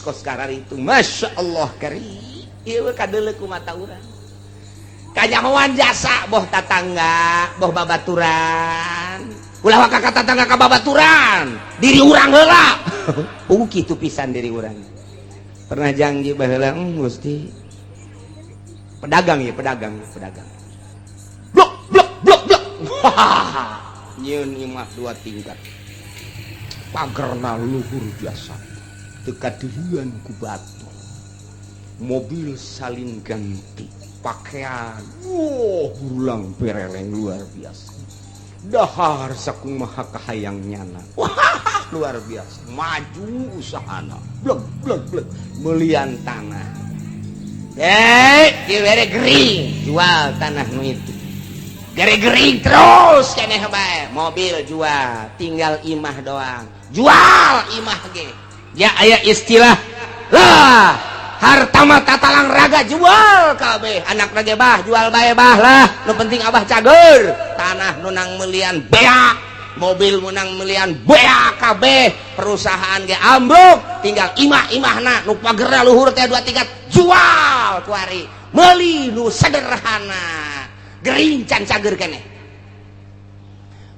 kos karar itu Masya Allah kari ieu kadeuleuk ku mata urang kanyahoan jasa boh tatangga boh babaturan ulah waka ka tatangga ka babaturan diri urang heula kitu pisan diri urang pernah janji baheula Gusti pedagang blok nyieun imah 2 tingkat pagerna luhur biasa teu kadeureun ku batu mobil salin ganti pakaian ulang pereleng luar biasa dahar sakumaha kahayang nyana luar biasa maju usahana blek melian tanah gere gering jual tanah nu itu gere gering terus keneh bae mobil jual tinggal imah doang jual imah ge ya aya istilah lah harta mah tatalang raga jual kabeh anak lagi bah jual bae bah lah nu penting abah cager tanah nunang melian beak mobil menang melian beak kabeh perusahaan ge ambruk tinggal imah-imahna nu pagerna luhur teh 2 tingkat jual kuari meuli nu sederhana gering can cager keneh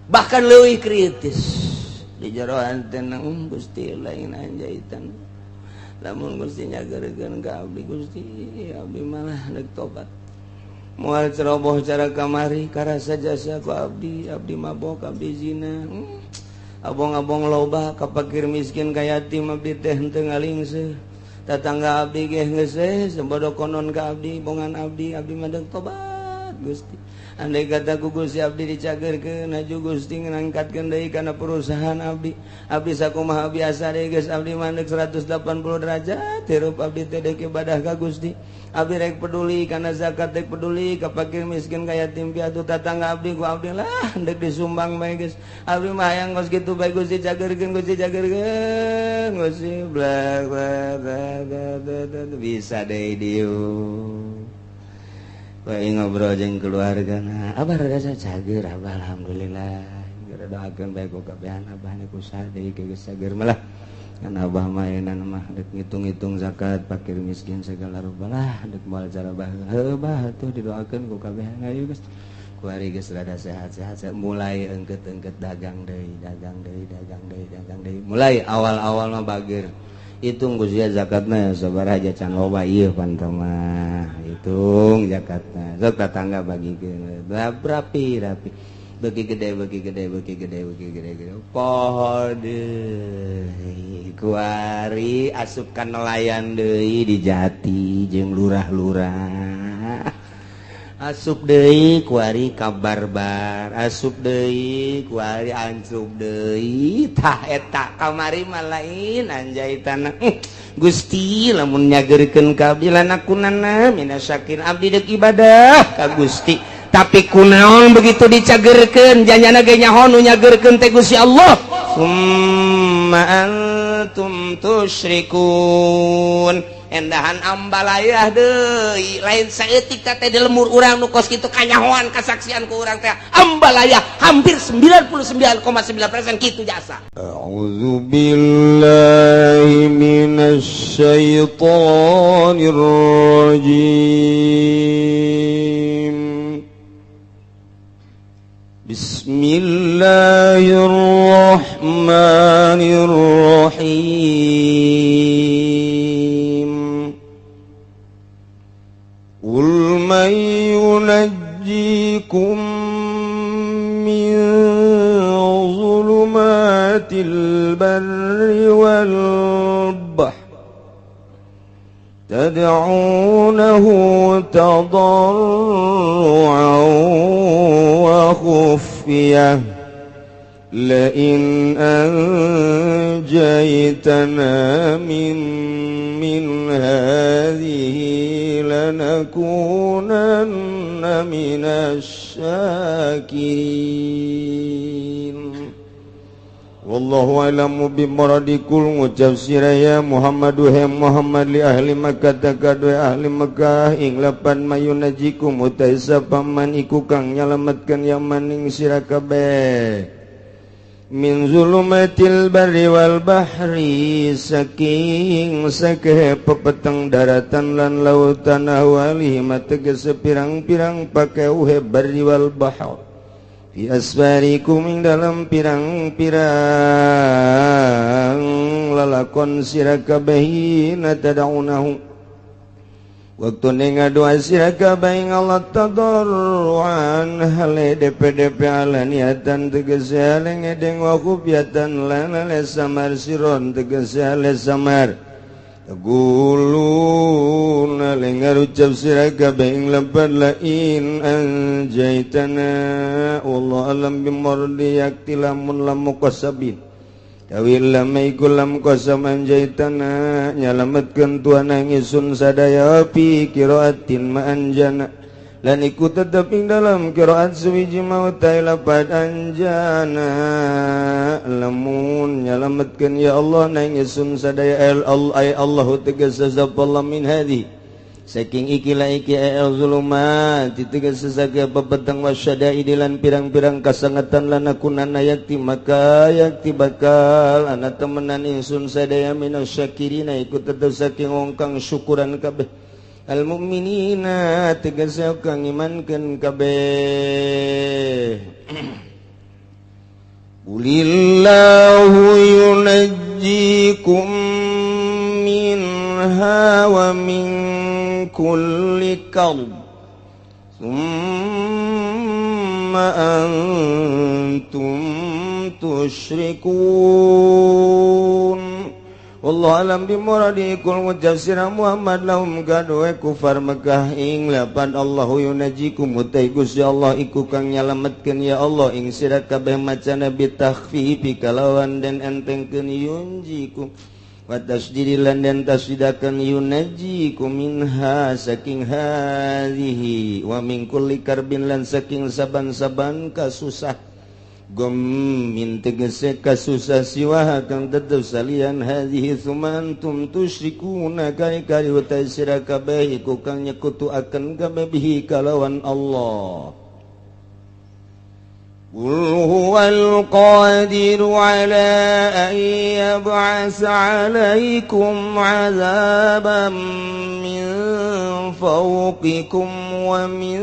bahkan leuwih kritis di jero antena Gusti lain anjaitan lamun Gusti nyageurkeun ka abdi Gusti abdi malah deuk tobat moal ceroboh cara kamari karasa jasa ku abdi mabok abdi zina abong-abong loba ka fakir miskin ka yatim abdi teh henteu ngalingseuh tatangga abdi ge geus sembodo konon ka abdi bongan abdi mah deuk tobat Gusti andai kata ku Gusti abdi dicageurkeun aju Gusti ngangkatkeun deui kana perusahaan abdi sakumaha biasa deui geus abdi mandek 180 derajat hirup abdi teh deuk ibadah ka Gusti abdi rek peduli kana zakat rek peduli ka fakir miskin ka yatim piatu tatangga abdi ku abdi lah deuk disumbang bae geus abdi mah hayang geus kitu bae Gusti cageurkeun Gusti blak bisa deui dieu bae ngobrol jeung keluargana abah rada cager abah alhamdulillah gara doakeun bae ku kabehan abah nu kusaha deui geus cager mah lah kan abah mah eunana mah deuk ngitung-ngitung zakat fakir miskin segala rupa lah deuk moal cara bah atuh didoakeun ku kabehan ayo geus kuari geus rada sehat-sehat mulai engkeut-engkeut dagang deui mulai awal-awal mah bager hitung Gusti zakatna sabaraha can loba ieu pantau mah hitung zakatna sok tatangga bagikeun rapi beuki gede poho deui kuari asupkan nelayan deui di Jati jeung lurah-lurah asup deui kuari ka barbar asup deui kuari ancub deui tah eta kamari mah lain anjaitanna Gusti lamun nyageurkeun ka abdi lanakunana minasyakin abdi deuk ibadah ka Gusti tapi kunaon begitu dicageurkeun janjana ge nyaho nu nyageurkeun teh Gusti Allah summa antum tusyrikun endahan ambalayah deui lain saeutik teh di lemur urang nu kos kitu kanyahoan kasaksian ku urang teh ambalayah hampir 99,9% kitu jasa. A'udzu billahi minasy syaithanir rajim. Bismillahirrahmanirrahim. Qul man yunajjikum min zulumatil barri wal bahr tad'unahu tadarru'an wa khufyah la'in anjaytana min hadhihi lanakunanna minasyakirin. Wallahu a'lamu bimaradikul ngucap siraya Muhammadu hem Muhammad li ahli Makkah takadue ahli Makkah ing lapan mayunajikum utai sapaman iku kang nyalametkeun ya maning sira kabeh min zulumatil barri wal bahri saking sakeh pepeteng daratan lan lautan awalih tegese pirang-pirang pakeuhe barri wal bahr fi asfarikum ing dalam pirang-pirang lalakon sira kabeh natadaunahu waktu ngadoa sira kabeh ing Allah tadarruan hale DP alaniatan tegese ale ngedeng wa khufyatan lan ale samar siron tegese ale samar gulun ale ngarucap sira kabeh ing lapan lain anjaitana wallahu alam bimordi yaktilamun lamu qasabin Tawil lamaiku lam qasam anjaitana nyalametkeun tuan ngisun sadaya fi qiraatin ma anjana lan iku tetep ing dalam qiraat suwiji mautai lapad anjana lamun nyalametkeun ya Allah ngisun sadaya Allahu tegese sapallah min hadi saking ikilah iki zulumat tegese saga pepeteng wasyadaid lan pirang-pirang kasangatan lan akunana yakti maka yakti bakal ana temenan insun sadaya minasyakirina iku tetep saking wong kang syukuran kabeh al mukminina tegese kang imankeun kabeh Qulillahu yunajjikum minha wa min kulli karb thumma antum tusyrikun wallahu alam bimuradi kul ngucap sira Muhammad lahum gadoe kufar Mekah ing lapan Allahu yunajikum utai Gusti Allah iku kang nyalametkeun ya Allah ing sira kabeh macana bitakhfifi kalawan den entengkeun yunjikum wa tasdidilan dan tasdidakan yunajikum minha saking hadhihi wa min kulli karbin lan saking saban-saban kasusah gom min tegese kasusah siwa kang tetep salian hadhihi sumantum tusyrikuna kari-kari wa tasira kabeh iku kang nyekutuaken kabeh bihi kalawan Allah Qul huwal qadiru ala an yab'asa 'alaikum 'adzaban min fawqikum wa min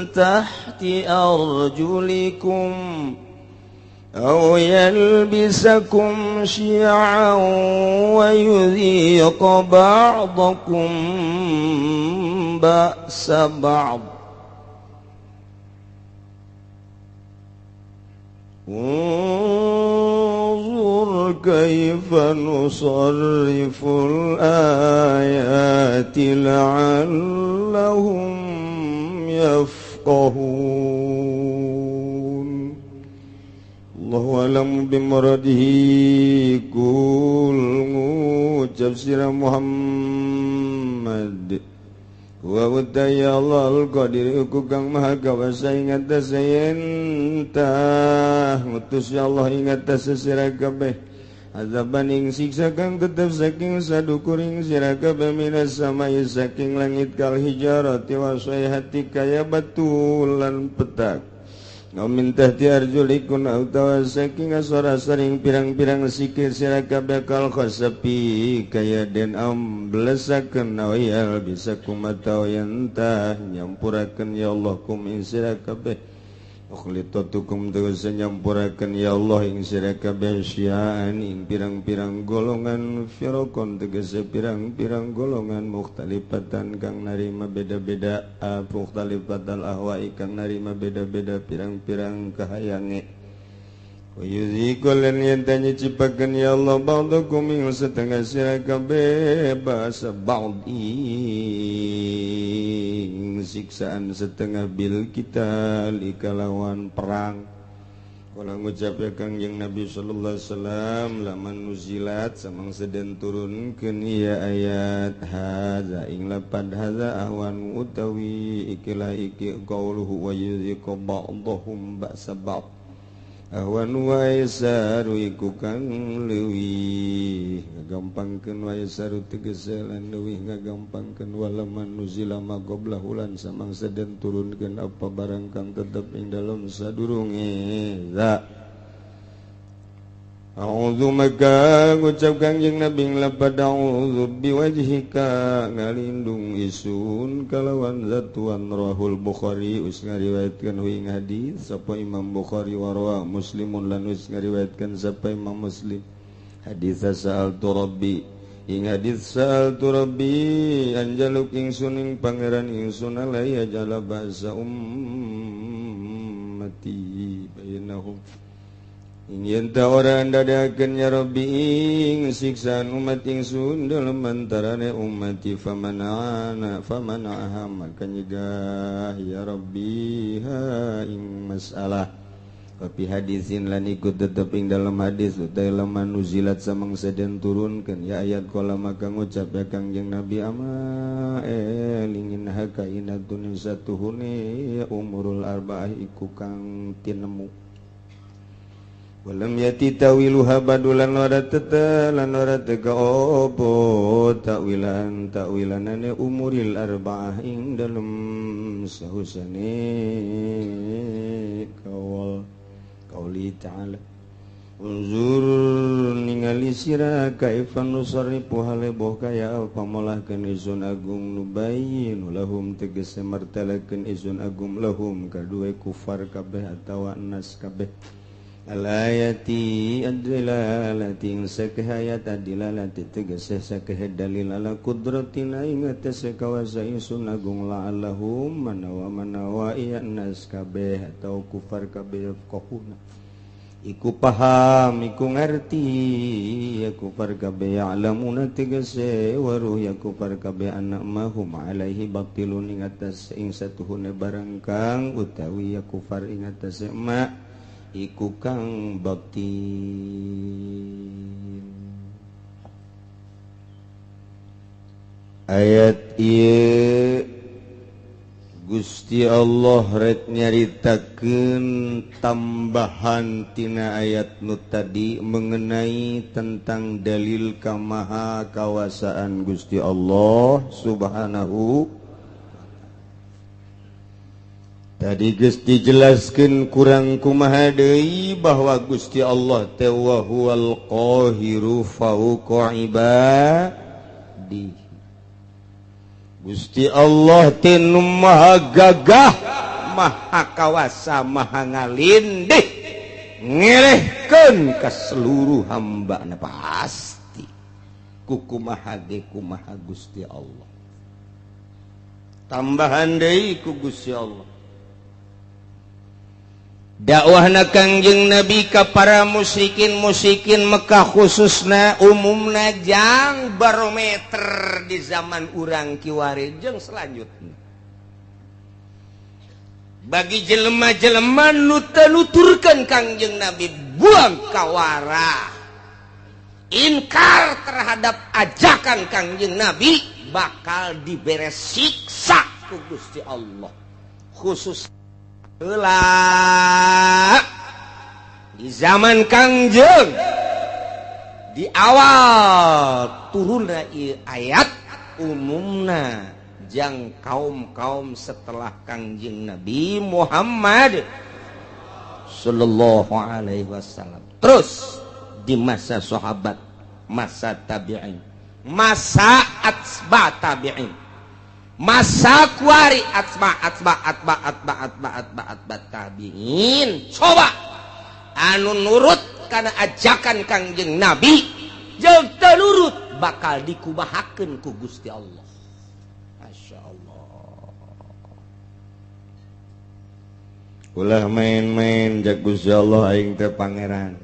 tahti arjulikum aw yalbisakum syi'an wa yudhiqa ba'dakum ba'sa ba'd انظر كيف نصرف الآيات لعلهم يفقهون الله أعلم بمراده قل ngucap sira Muhammad wa utai Allah al-qadir uku kang maha kawasa ingat sayentah ngutus ya Allah ingat sesira kabeh azaban ing siksa kang tetep saking sadukuring sira kabeh minas samai saking langit kal hijarati wa sayhati kaya batu lan petak Ngamin tahti arjulikun autawa saking asara saring pirang-pirang sikir sira kabeh kal khasapi kaya den amblesakeun nawayal bisa kumatau yantah nyampurakeun ya Allah kum ing sira kabeh ukhlitatukum tegese nyampurakeun ya Allah ing sira kabeh syiaan ing pirang-pirang golongan firaqon tegese pirang-pirang golongan mukhtalifatan kang narima beda-beda mukhtalifatan ahwa'i kang narima beda-beda pirang-pirang kahayange wa yuzikul lan yantanya cipakeun ya Allah ba'dakum ing setengah sira kabeh basa ba'di siksaan setengah bil kita likalawan perang kalau ngucap ya Kangjeng Nabi sallallahu alaihi wasallam laman nuzilat samang seden turunkeun ieu ayat hadza ing lapad hadza ahwan utawi ikilah iki qauluhu wa yuziqu ba'dahum ba'sa ba'd ahwan wa yasaru iku kang leuwih ngagampangkeun wa yasaru tegese lan leuwih ngagampangkeun walaman nuzila maqoblahu lan samang seden turunkeun apa barang kang tetep ing dalem sadurunge za A'udzu maka ngucap Kangjeng Nabi lapad a'udzu biwajhika ngalindung isun kalawan zatuan rahul Bukhari us ngariwayatkeun ing hadis sapa Imam Bukhari warwa Muslimun lan us ngariwayatkeun sapa Imam Muslim hadis sa'altu rabbi ing hadis sa'altu rabbi anjaluk ingsun ing pangeran ingsun alaya jala ba'sa ummati bainahum ing ta ora ndadakeun ya rabbi ing siksaan umat ingsun dalem antarane ummati famanaha maka nyegah ya rabbi ha ing masalah tapi hadisin lan ikut tetep ing dalam hadis utai laman nuzilat samangsa den turunkeun ya ayat kala maka ngucap ya Kangjeng Nabi ama lingin haka inatun satuhune umurul arba'ah iku kang tinemu walam yati tawiluha badulan ora tetelan ora tega opo takwilanane umuril arba'ah ing dalem sahusane kawal qauli ta'ala unzur ningali sira kaifan nusarrifu haleboh kaya pamolahkeun izun agung nubayyin lahum tegese martalakeun izun agung lahum kadue kufar kabeh atawa nas kabeh alayati adilalati sakehayat adilalati tegese sakeh dalil ala qudratina ing atase kawasa izun agung la'allahum manawa iya nas kabeh atau kufar kabeh kohuna iku paham iku ngerti ya kufar kabeh ya'lamuna tegese waruh ya kufar kabeh anak mahum alaihi batilun ing atas ing satuhune barang kang utawi ya kufar ing atase ma iku kang batil. Ayat ieu Gusti Allah rek nyaritakeun tambahan tina ayat nu tadi mengenai tentang dalil kamaha kawasaan Gusti Allah Subhanahu. Tadi geus dijelaskeun kurang kumaha deui bahwa Gusti Allah teh wa huwal qahiru fawqa ibadihi. Gusti Allah teh nu maha gagah, maha kawasa, maha ngalindih, ngelehkeun ka seluruh hambana pasti. Kukumaha ge kumaha Gusti Allah. Tambahan deui ku Gusti Allah. Dakwahna Kangjeng Nabi ka para musyrikin Mekah khususna umumna jang barometer di zaman urang kiwari jeung selanjutnya bagi jelema-jelema nu nuturkeun Kangjeng Nabi buang kawara inkar terhadap ajakan Kangjeng Nabi bakal dibere siksa ku Gusti Allah khusus di zaman Kangjeng di awal turunna ayat umumna jang kaum setelah Kangjeng Nabi Muhammad sallallahu alaihi wasallam terus di masa sahabat masa tabi'in masa atsba tabi'in masa kuari atba tabi'in coba anu nurut karena ajakan Kangjeng Nabi jeung teu nurut bakal dikubahakeun ku Gusti Allah. Masyaallah. Ulah main-main jak Gusti Allah aing teh pangeran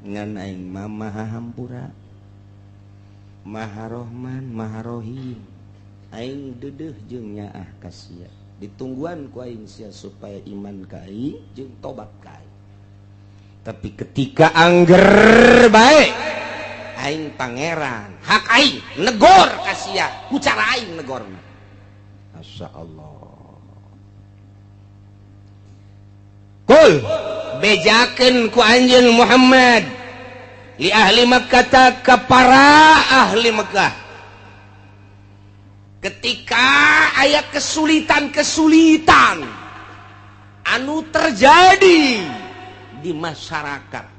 ngan aing mah maha hampura maha rahman maha rahim aing deudeuh jeung nyaah ka sia ditungguan ku aing sia supaya iman ka aing jeung tobat ka aing tapi ketika angger bae aing pangeran hak aing negor ka sia ku cara aing negorna masyaallah kul bejakeun ku anjeun Muhammad li ahli Makkah ka para ahli Makkah ketika aya kesulitan-kesulitan anu terjadi di masyarakat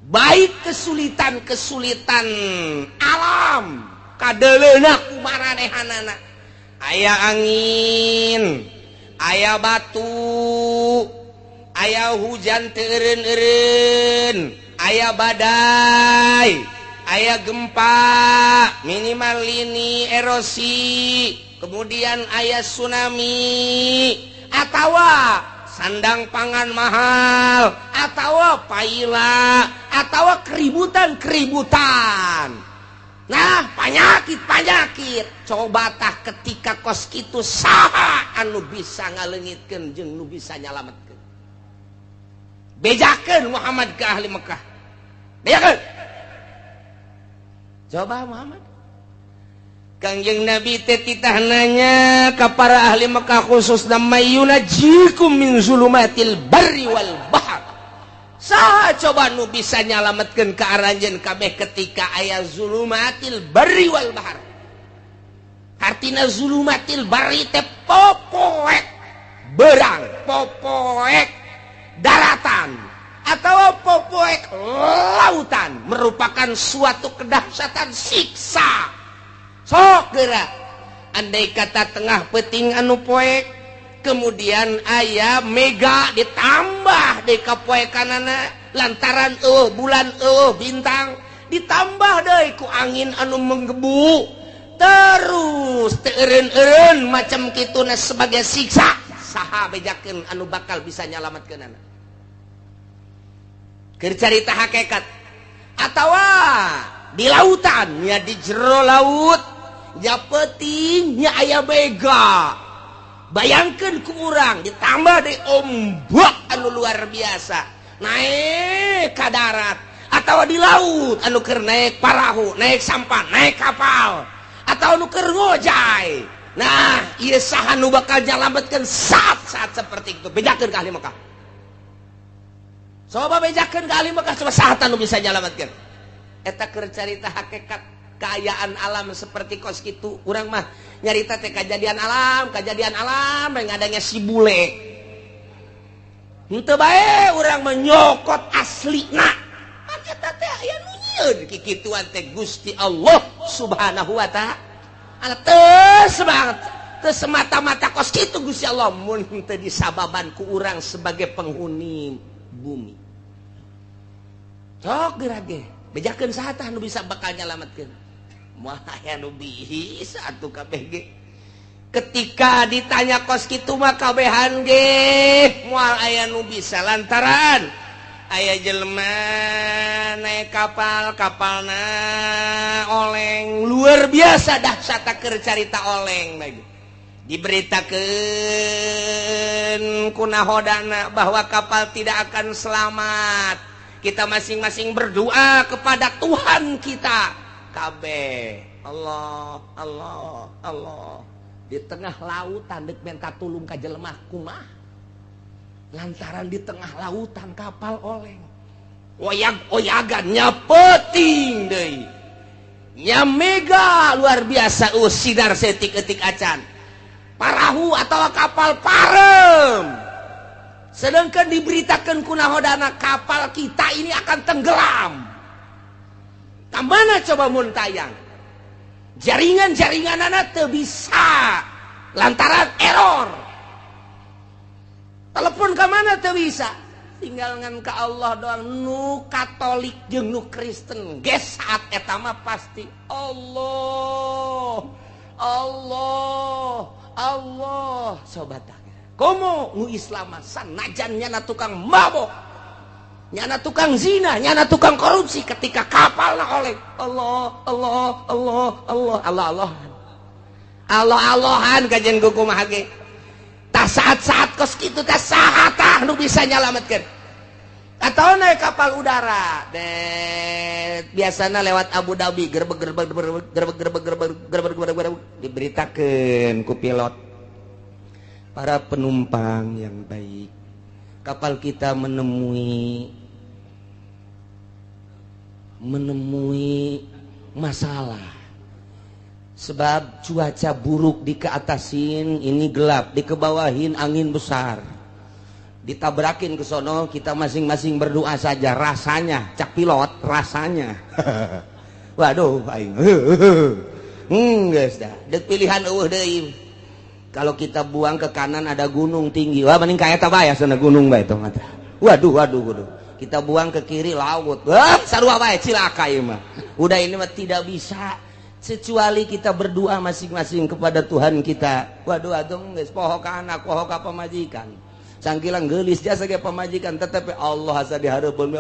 baik kesulitan-kesulitan alam kadeleuna kumaranehanana, aya angin, aya batu, aya hujan teu eureun-eureun, aya badai, aya gempa minimal lini erosi, kemudian aya tsunami, atawa sandang pangan mahal, atawa paila, atawa keributan. Nah, panyakit coba tah ketika kos kitu saha anu bisa ngaleungitkeun jeung nu bisa nyalametkeun. Bejakeun Muhammad ke ahli Mekah. Bejakeun. Coba Muhammad. Kangjeng Nabi teh titah nanya ka para ahli Mekah khususna mayunajikum min zulumatil barri wal bahr. Saha coba nu bisa nyalametkeun ka aranjeun kabeh ketika aya zulumatil barri wal bahr. Artina zulumatil barri teh popoek berang, popoek daratan atau popoek lautan merupakan suatu kedahsyatan siksa. Sok geura andai kata tengah peuting anu poek kemudian aya mega ditambah deui ka poekanana lantaran bulan bintang ditambah deui ku angin anu menggebu terus teu eureun-eureun macam kituna sebagai siksa. Saha bejakeun anu bakal bisa nyalametkeunana? Keur carita hakikat atawa di lautan nya di jero laut nya peuting nya aya bega. Bayangkeun ku urang ditambah deui ombak anu luar biasa naik ka darat atawa di laut anu keur naik parahu, naik sampan, naik kapal atau anu keur ngojay. Nah, ieu saha nu bakal nyalametkeun saat-saat seperti itu? Bejakeun ka ahli Mekah. Coba bejakeun ka ahli Mekah, coba saha anu bisa nyalametkeun? Eta keur carita hakikat keayaan alam seperti kos kitu. Urang mah nyarita teh kejadian alam yang adanya si bule. Henteu bae urang menyokot aslina. Eta teh aya nu nyieun kikituan teh Gusti Allah Subhanahu wa taala. Teu semata-mata kos kitu Gusti Allah mun teu disababan ku urang sebagai penghuni bumi. Sok geura ge bejakeun saha tah nu bisa bakal nyalametkeun? Moal aya nu bisa atuh kabeh ge. Ketika ditanya kos kitu mah kabehan ge moal aya nu bisa lantaran aya jelema naik kapalna oleng luar biasa dahsyat keur carita oleng lagi. Diberitakeun ku nahodana bahwa kapal tidak akan selamat. Kita masing-masing berdoa kepada Tuhan kita. Kabeh Allah di tengah lautan deuk minta tulung ka jelema kumaha lantaran di tengah lautan kapal oleng oyag-oyagan nya peuting deui nya mega luar biasa sidar setik-etik acan parahu atau kapal parem sedangkan diberitakeun ku nahodana kapal kita ini akan tenggelam. Kamana coba mun tayang? Jaringan-jaringanana teu bisa lantaran error. Telepon ka mana teu bisa. Tinggal ngan ka Allah doang. Nu Katolik jeung nu Kristen ge saat eta mah pasti Allah. Coba tah. Komo nu Islam sanajan nyana tukang mabok. Nyana tukang zina, nyana tukang korupsi ketika kapalna oleh Allah-Allahan kajen kumaha ge. Tah saat-saat kos kitu teh saha tah nu bisa nyalametkeun? Atau naik kapal udara, biasana lewat Abu Dhabi gerbek diberitakeun ku pilot para penumpang yang baik. Kapal kita menemui masalah sebab cuaca buruk di keatasin ini gelap, di kebawahin angin besar ditabrakin ke sono, kita masing-masing berdoa saja. Rasanya cak pilot rasanya waduh aing geus dah dek pilihan eueuh deui. Kalau kita buang ke kanan ada gunung tinggi, wah mending ka eta bae sana gunung bae tong eta. Waduh kita buang ke kiri laut, wah sarua bae cilaka ieu mah. Udah ini mah tidak bisa kecuali kita berdoa masing-masing kepada Tuhan kita. Waduh atuh geus poho ka anak, poho ka pamajikan. Sangkilang gelis jasa ge pamajikan, tetapi Allah asa dihareupeun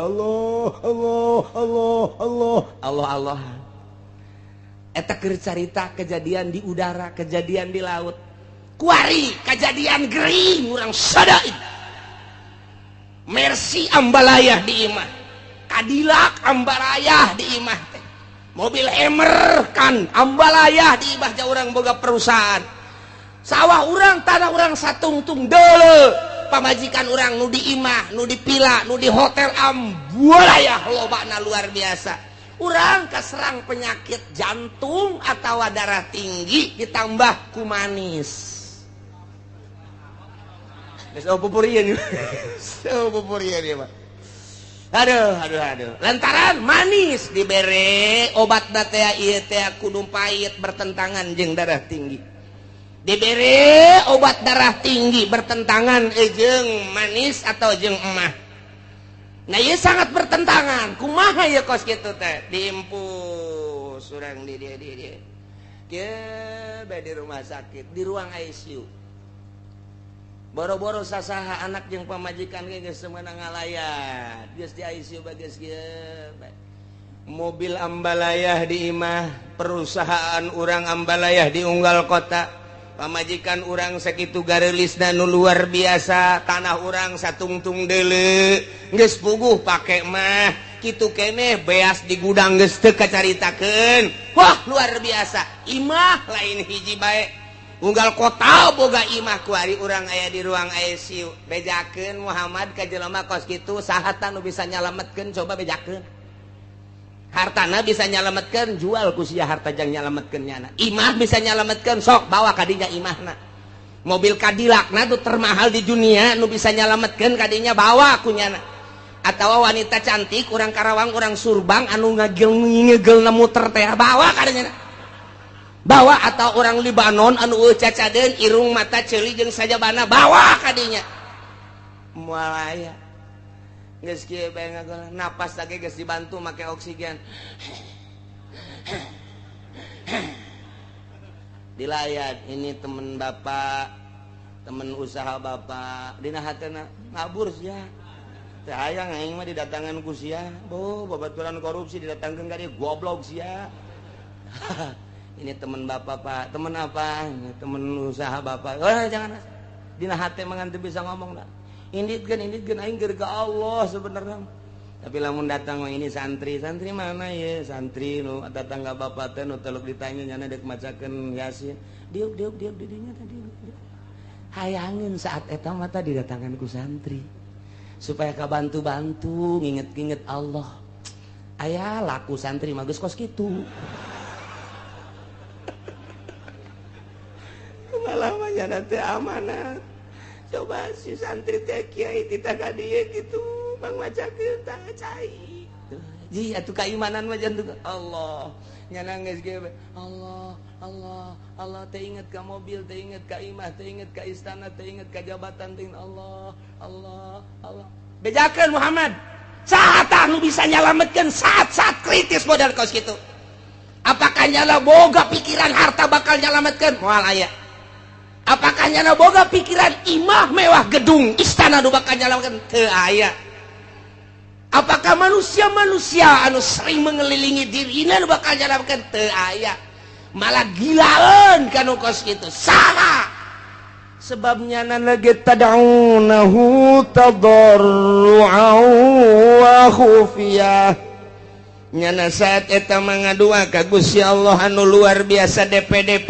Allah. Eta keur carita kejadian di udara, kejadian di laut. Kuari kejadian gering urang sadaid. Mercy ambalayah di imah. Cadillac ambalayah di imah teh. Mobil Hammer kan ambalayah di imah ja urang boga perusahaan. Sawah urang, tanah urang satungtung deuleu. Pamajikan orang nu di imah, nu di pila, nu di hotel ambulayah lobana luar biasa. Urang kaserang penyakit jantung atau darah tinggi ditambah ku manis. Geus pupurian ya, Pak. Aduh. Lantaran manis dibere obatna teh ieu teh kudu pahit bertentangan jeung darah tinggi. Diberi obat darah tinggi bertentangan jeung manis atau jeung emah. Nah ieu sangat bertentangan. Kumaha ya kos kitu teh? Diimpus urang di dia. Kieu di rumah sakit, di ruang ICU. Boro-boro sasaha anak jeung pamajikan ge geus semeunang ngalayat. Geus di ICU bageus kieu. Mobil ambalayah di imah, perusahaan urang ambalayah di unggal kota. Pamajikan urang sakitu garelisna nu luar biasa, tanah urang satungtung deuleu geus puguh pake mah kitu keneh beas di gudang geus teu kacaritakeun. Wah luar biasa, imah lain hiji bae. Unggal kota boga imah kuari urang aya di ruang ICU. Bejakeun Muhammad ka jelema kos kitu saha nu bisa nyalametkeun, coba bejakeun. Hartana bisa nyalametkeun, jual ku sia harta jang nyalametkeun nyana. Imah bisa nyalametkeun, sok bawa kadinya imahna. Mobil Cadillac na tuh termahal di dunia, nu bisa nyalametkeun kadinya bawa ku nyana. Atawa wanita cantik urang Karawang, urang Surbang anu ngegel muter teh bawa kadinya. Bawa atau orang Libanon anu cacadeun irung mata ceuli jeung sajabana bawa kadinya. Moal aya geus kieu bae ngagolan, napas lagi geus dibantu make oksigen. Dilayat, ini temen bapak, temen usaha bapak, dina hatena ngabur sia. Teh hayang aing mah didatangan ku sia, babaturan korupsi didatangkeun ka dieu goblok sia. Ini temen bapak Pak, temen apa? Ini temen usaha bapak. Oh jangan, dina hate mah teu bisa ngomong dah. Inditkeun aing keur ka Allah sebenarnya. Tapi lamun datang mah ini santri mana ya? Santri nu tetangga bapak teh nu teluk ditanya nyana dek macakeun Yasin. Diuk di dinya tadi. Hayangin saat eta mah tadi didatangan ku santri. Supaya kabantu-bantu nginget-nginget Allah. Aya laku santri mah geus kos kitu. Kumaha nyana teh amanat. Coba si santri teh kiai tita ka dieu kitu bang macakeun tah cai. Ji atuh keimanan mah jantung Allah. Nyana geus ge Allah teh inget ka mobil, teh inget ka imah, teh inget ka istana, teh inget ka jabatan, teh Allah. Bejakeun Muhammad. Saha nu bisa nyalametkeun saat-saat kritis modal kos kitu. Apakah nyala boga pikiran harta bakal nyalametkeun? Moal aya. Apakah nyana boga pikiran imah mewah gedung istana nu bakal nyalametkeun? Teu aya. Apakah manusia anu sering mengelilingi dirina nu bakal nyalametkeun? Teu aya. Malah gilaeun kanu kos kitu. Salah. Sebab nyana lagi tad'unahu tadarru'an wa khufiyah. Nyana saat eta mangadua ka Gusti Allah anu luar biasa DP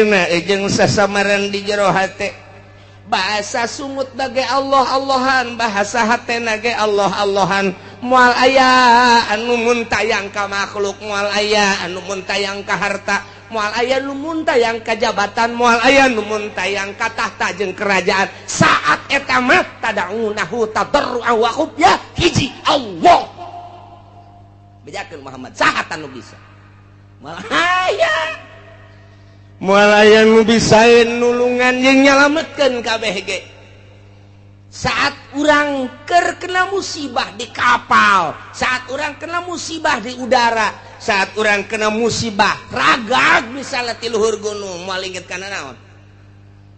na jeung sasamaran di jero hate. Bahasa sumut bage Allah-Allahan, bahasa hatena ge Allah-Allahan. Moal aya anu muntayang ka makhluk, moal aya anu muntayang ka harta, moal aya nu muntayang kajabatan, moal aya nu muntayang katahta jeung kerajaan. Saat eta mah tad'unahu tadarru'an wa khufya hiji Allah. Bejakeun Muhammad saha anu bisa? Moal aya nu bisa nulungan jeung nyalametkeun kabeh ge. Saat orang kena musibah di kapal, saat orang kena musibah di udara, saat orang kena musibah ragag misalnya di luhur gunung, mau inget kana naon?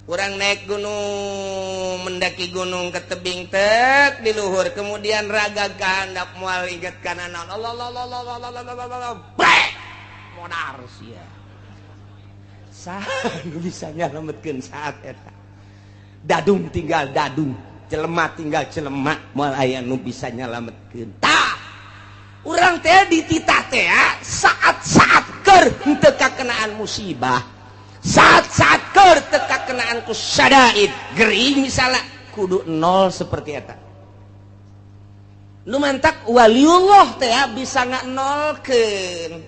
Orang naik gunung, mendaki gunung ke tebing tek di luhur, kemudian ragag kehandap mau inget kana naon? Allah, modar sia. Saha bisa nyalametkeun saat eta? Dadung tinggal dadung. Jelema tinggal jelema, moal aya nu bisa nyalametkeun. Tah, urang teh dititah teh saat-saat keur teu kakenaan musibah, saat-saat keur teu kakenaan ku syadaid, gering misalnya kudu nol seperti eta. Nu mantak waliullah teh bisa nganolkeun.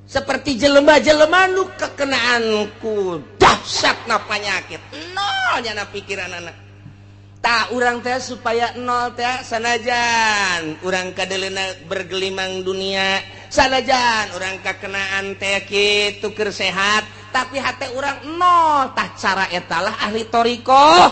Seperti jelema-jelema nu kakenaan ku dahsyatna panyakit, nol nya pikiran anak. Tak urang teh supaya nol teh sanajan urang kadelena bergelimang dunia, sanajan urang kakenaan teh kitu keur sehat, tapi hate urang nol. Tah cara etalah ahli toriko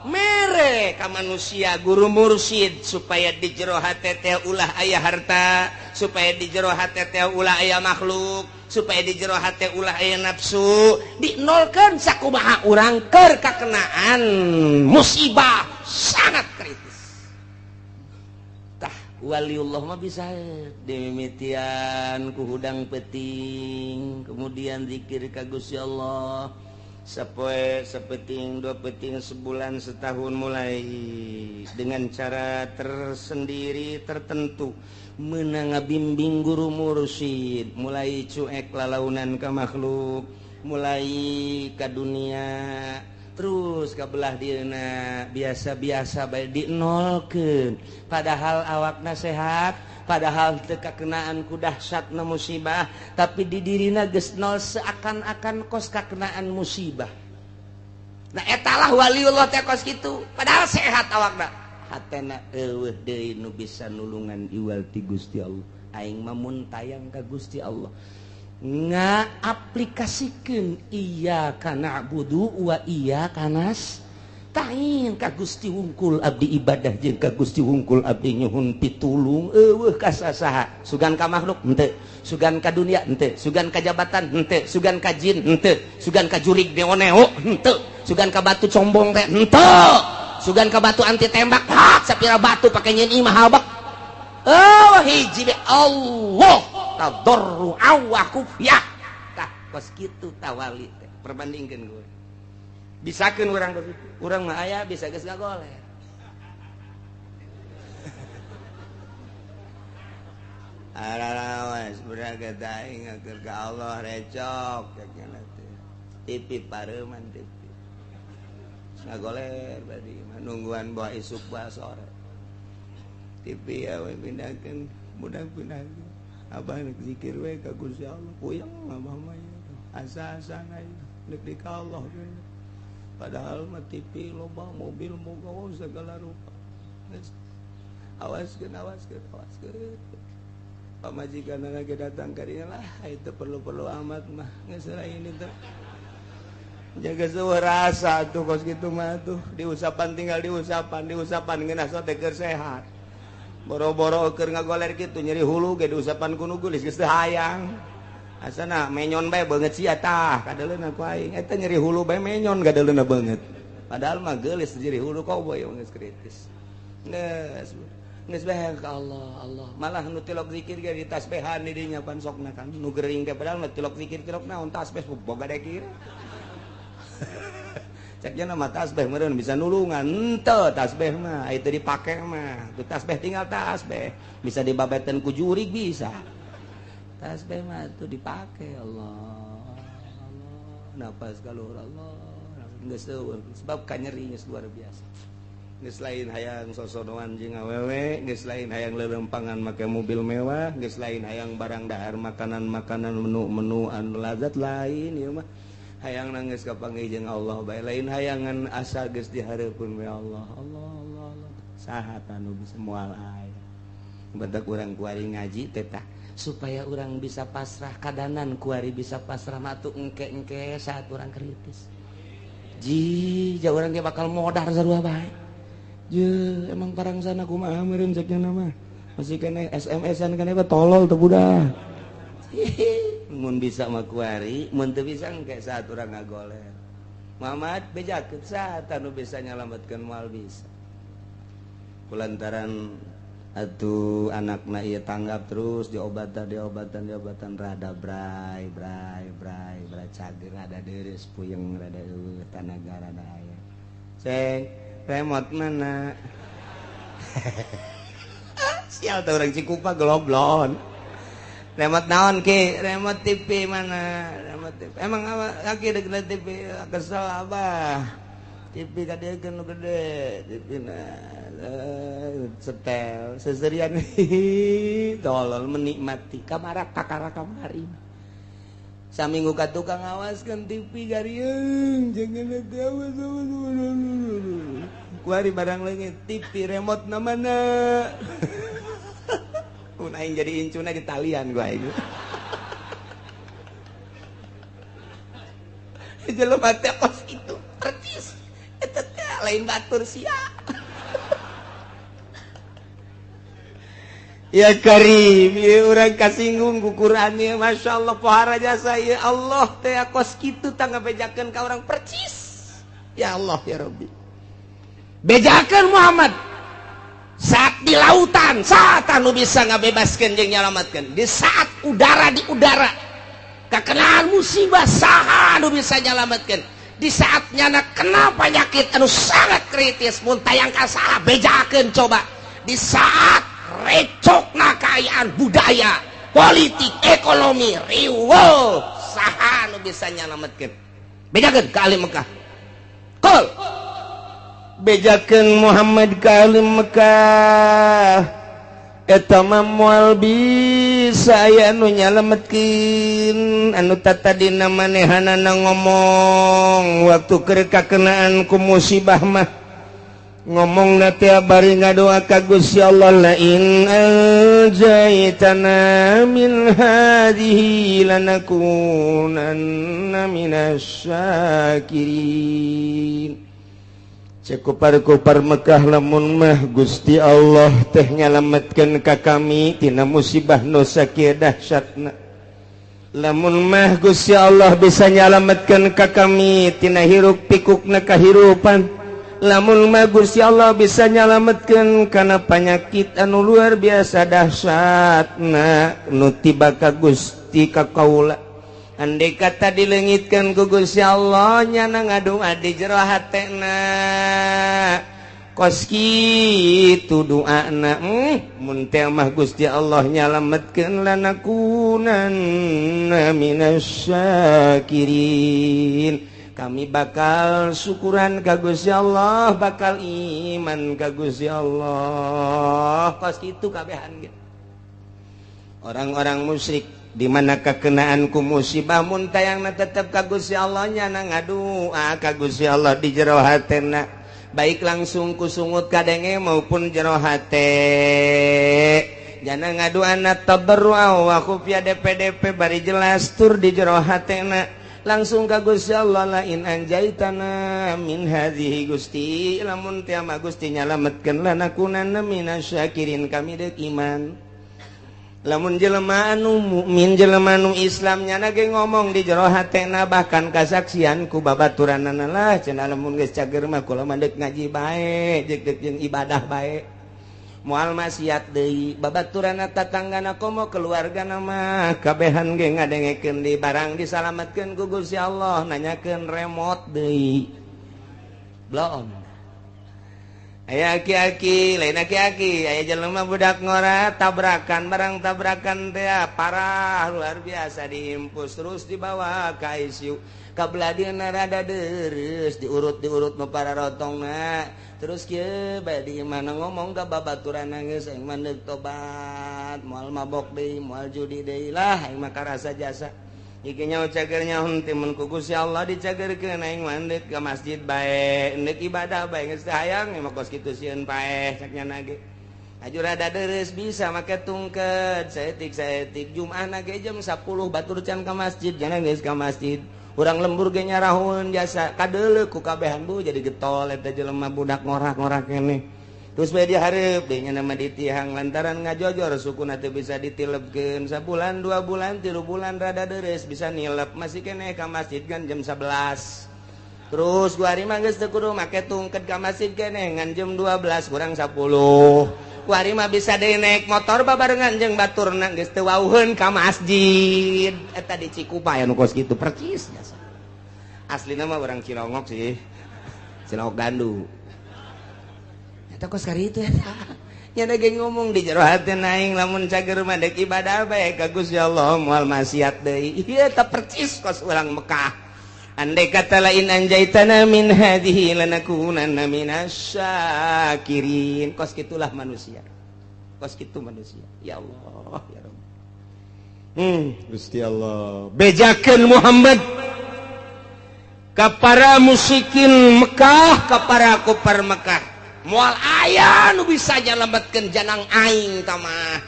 mere ka manusia guru mursyid supaya di jero hate teh ulah aya harta, supaya di jero hate teh ulah aya makhluk, supaya di jero hate ulah aya nafsu, dinolkeun sakumaha urang keur kakenaan musibah sangat kritis. Tah waliullah mah bisa dimimitian ku hudang peting, kemudian zikir ka Gusti Allah sapoe sapeting dua peting sebulan setahun, mulai dengan cara tersendiri tertentu meunang ngabimbing guru mursyid, mulai cuek lalaunan ka makhluk, mulai ka dunia, terus ka belah dieuna biasa-biasa bae dinolkeun, padahal awakna sehat, padahal teu kakenaan ku dahsyatna musibah, tapi di dirina geus nol seakan-akan kos kakenaan musibah. Nah etalah waliullah teh kos kitu, padahal sehat awakna. Hatena eueuh deui nu bisa nulungan iwal ti Gusti Allah. Aing mah mun tayang ka Gusti Allah ngaaplikasikeun iyyaka na'budu wa iyyaka nasta'in ka Gusti wungkul abdi ibadah jeung ka Gusti wungkul abdi nyuhun pitulung eueuh ka saha? Sugan ka makhluk henteu, sugan ka dunia henteu, sugan ka jabatan henteu, sugan ka jin henteu, sugan ka jurig neo-neo henteu, sugan ka batu combong teh henteu. Sugan ka batu anti tembak, sapira batu pake nyeun imah habak. Oh hiji be Allah tadarru wa khufyah. Tah kos kitu tawali teh perbandingkeun gue. Bisakeun urang begitu. Urang mah aya bisa geus gagoler. Arawas buraga daing keur ka Allah recok kayaknya teh. Tipi pareuman tipi. Ngagoler badi nungguan bawa isuk bawa sore. TV ya we pindahkeun, mudah pindahkeun. Abah nek zikir we ka Gusti Allah, puyeng abah mah asa-asana nek di ka Allah we. Padahal mah TV loba mobil moga segala rupa. Awaskeun. Pamajikanna ge datang ka dieu lah, itu perlu amat mah. Geus ini teh. Jaga sewa rasa tuh kos gitu mah tuh diusapan tinggal diusapan ngeunah teh keur sehat. Boro-boro keur ngagoler kitu nyeri hulu ge diusapan ku nu geulis geus teu hayang. Asana menyon bae beungeut sia tah kadaleuna ku aing eta nyeri hulu bae menyon kadaleuna beungeut. Padahal mah geulis nyeri hulu koboy geus kritis. Geus bae ka Allah. Malah nu tilok zikir ge ditasbehan di dinya pan sokna kan nu gering ge padahal nu tilok zikir naon tasbih boga dekir. Ceknya nama tasbih meureun bisa nulungan henteu tasbih mah itu dipake mah tu tasbih tinggal tasbih bisa dibabeteun ku jurig bisa tasbih mah itu dipake Allah napas kaluhur Allah geus sebab ka nyeri geus luar biasa geus lain hayang sosodoan jeung awewe, geus lain hayang lelempangan make mobil mewah, geus lain hayang barang dahar makanan-makanan menu-menu anu lazat lain ieu mah. Hayang nangis kapanggih jeung Allah bae, lain hayangan asa geus dihareupeun we Allah. Allah. Saha anu bisa moal aya. Badak urang kuari ngaji teh tah supaya urang bisa pasrah kadanan kuari bisa pasrah matu engke-engke saat urang kritis. Ji, ja urang ge bakal modar sarua bae. Je, emang parang sana kumaha meureun ceknya nama. Masih kene SMS-an kene tolol teu budak. Mun bisa mah kuari, mun teu bisa engke saat urang ngagoler. Muhammad bejakeun saat anu bisa nyalametkeun moal bisa. Kulantaran atuh anakna ieu tanggap terus diobatan rada bray cager rada deres puyeng rada tanaga rada aya. Ceng remote mana? Sial teh urang Cikupa geloblon. Remote naon ki? Remote TV mana? Remote TV. Emang laki deuk TV kesel abah. TV kadeukeun nu gede, TV-na setel seserian tolol menikmati kamarak kakara kamari. Saminggu ka tukang awaskeun TV garieung jangan awas. Kuari barang leungit TV remote na mana? Mun aing jadi incuna di talian gua aing. Jelema teh kos itu percis. Eta teh lain batur sia. Ya Karim, ya urang kasinggung ku Quran ya, Masya Allah pohara jasa ya Allah teh kos kitu tangga bejakeun ka urang percis. Ya Allah ya Rabbi. Bejakeun Muhammad saat di lautan, saat anu bisa ngabebaskeun jeung nyalametkeun. Di saat udara di udara kakenaan musibah saha anu bisa nyalametkeun. Di saat nyana kena penyakit anu sangat kritis mun tayang ka saha bejakeun coba. Di saat recokna kaayaan budaya, politik, ekonomi, riweuh saha anu bisa nyalametkeun. Bejakeun ka ahli Mekah. Qul bejakeun Muhammad ka ahli Mekah. Eta mah moal bisa aya anu nyalametkeun anu tatadina manehanana ngomong waktu keur kakenaan ku musibah mah ngomong nanti bari ngadoa ka Gusti Allah la in anjaitana min hadhihi lanakunanna minasyakirin. Cekupar-kupar Mekah lamun mah Gusti Allah teh nyalametkeun ka kami tina musibah nu sakieu dahsyatna. Lamun mah Gusti Allah bisa nyalametkeun ka kami tina hiruk pikukna kahirupan. Lamun mah Gusti Allah bisa nyalametkeun kana panyakit anu luar biasa dahsyatna nu tiba ka Gusti ka kaula. Andai kata dileungitkeun ku Gusti Allah nyana ngadoa di jero hatena kos kitu doana mun teh mah Gusti Allah nyalametkeun lanakunanna minasyakirin. Kami bakal syukuran ka Gusti Allah, bakal iman ka Gusti Allah. Kos kitu kabehan ge. Orang-orang musyrik di mana kakenaan ku musibah mun tayangna tetep ka Gusti Allah nyana ngadoa ka Gusti Allah di jero hatena baik langsung ku sungut kadenge maupun jero hate jana ngadoana tabarrua wa khufya DP bari jelas tur di jero hatena langsung ka Gusti Allah la in anjaitana min hadhihi Gusti lamun teu mah Gusti nyalametkeun lanakunanna minasyakirin kami deuk iman. Lamun jelema anu mukmin jelema anu Islam nyana ge ngomong di jero hatena bahkan kasaksian ku babaturanana lah cenah lamun geus cager mah kula mandek ngaji bae jeung jeung ibadah bae moal maksiat deui babaturanna tatanggana komo keluargana mah kabehan ge ngadengekeun di barang disalametkeun ku Gusti Allah nanyakeun remote deui blon. Aya aki-aki, lain aki-aki, aya jelema budak ngora tabrakan, barang tabrakan teh parah luar biasa dihimpus terus dibawa ke ICU. kabladina rada deres diurut-diurut nu para rotongna terus kieu bae di mana ngomong ka babaturan geus aing mandeg tobat moal mabok deui moal judi deui lah aing mah karasa jasa iki nyaho cager nyaho teh mun ku Gusti Allah dicagerkeun aing mandeg ka masjid bae endek ibadah bae geus teu hayang mah kos kitu sieun paeh saknyana ge aju rada deres bisa make tungket saeutik Jumaah ge jam 10 batur can ka masjid jangan geus ka masjid urang lembur ge nyarahun jasa kadeuleu ku kabehan bu jadi getol eta jelema budak ngorak-ngorak keneh terus bae dia hareup deui nya nama ditihang lantaran ngajojor sukuna teu bisa ditilebkeun sabulan 2 bulan 3 bulan rada deres bisa nilep masih keneh ka masjid kan jam 11 terus gua hari mah geus teu kudu make tungket ka masjid keneh ngan jam 12 kurang 10 kuari mah bisa deui naik motor babarengan jeung baturna geus teu wauheun ka masjid eta di Cikupa anu kos kitu percis jasa aslina mah urang Cilongok sih Cilongok Gandu eta kos kari itu eta nya ge ngomong di jero hatena aing lamun cager mah dek ibadah bae ka Gusti Allah moal maksiat deui ieu eta percis kos urang Mekah andai kata lain anjaitana min hadhihi lanakunanna minasyakirin kos kitulah manusia kos kitu manusia ya Allah ya Rabb Gusti Allah bejakeun Muhammad ka para musyrikin Mekah ka para kufar Mekah moal aya nu bisa nyalametkeun janang aing tamah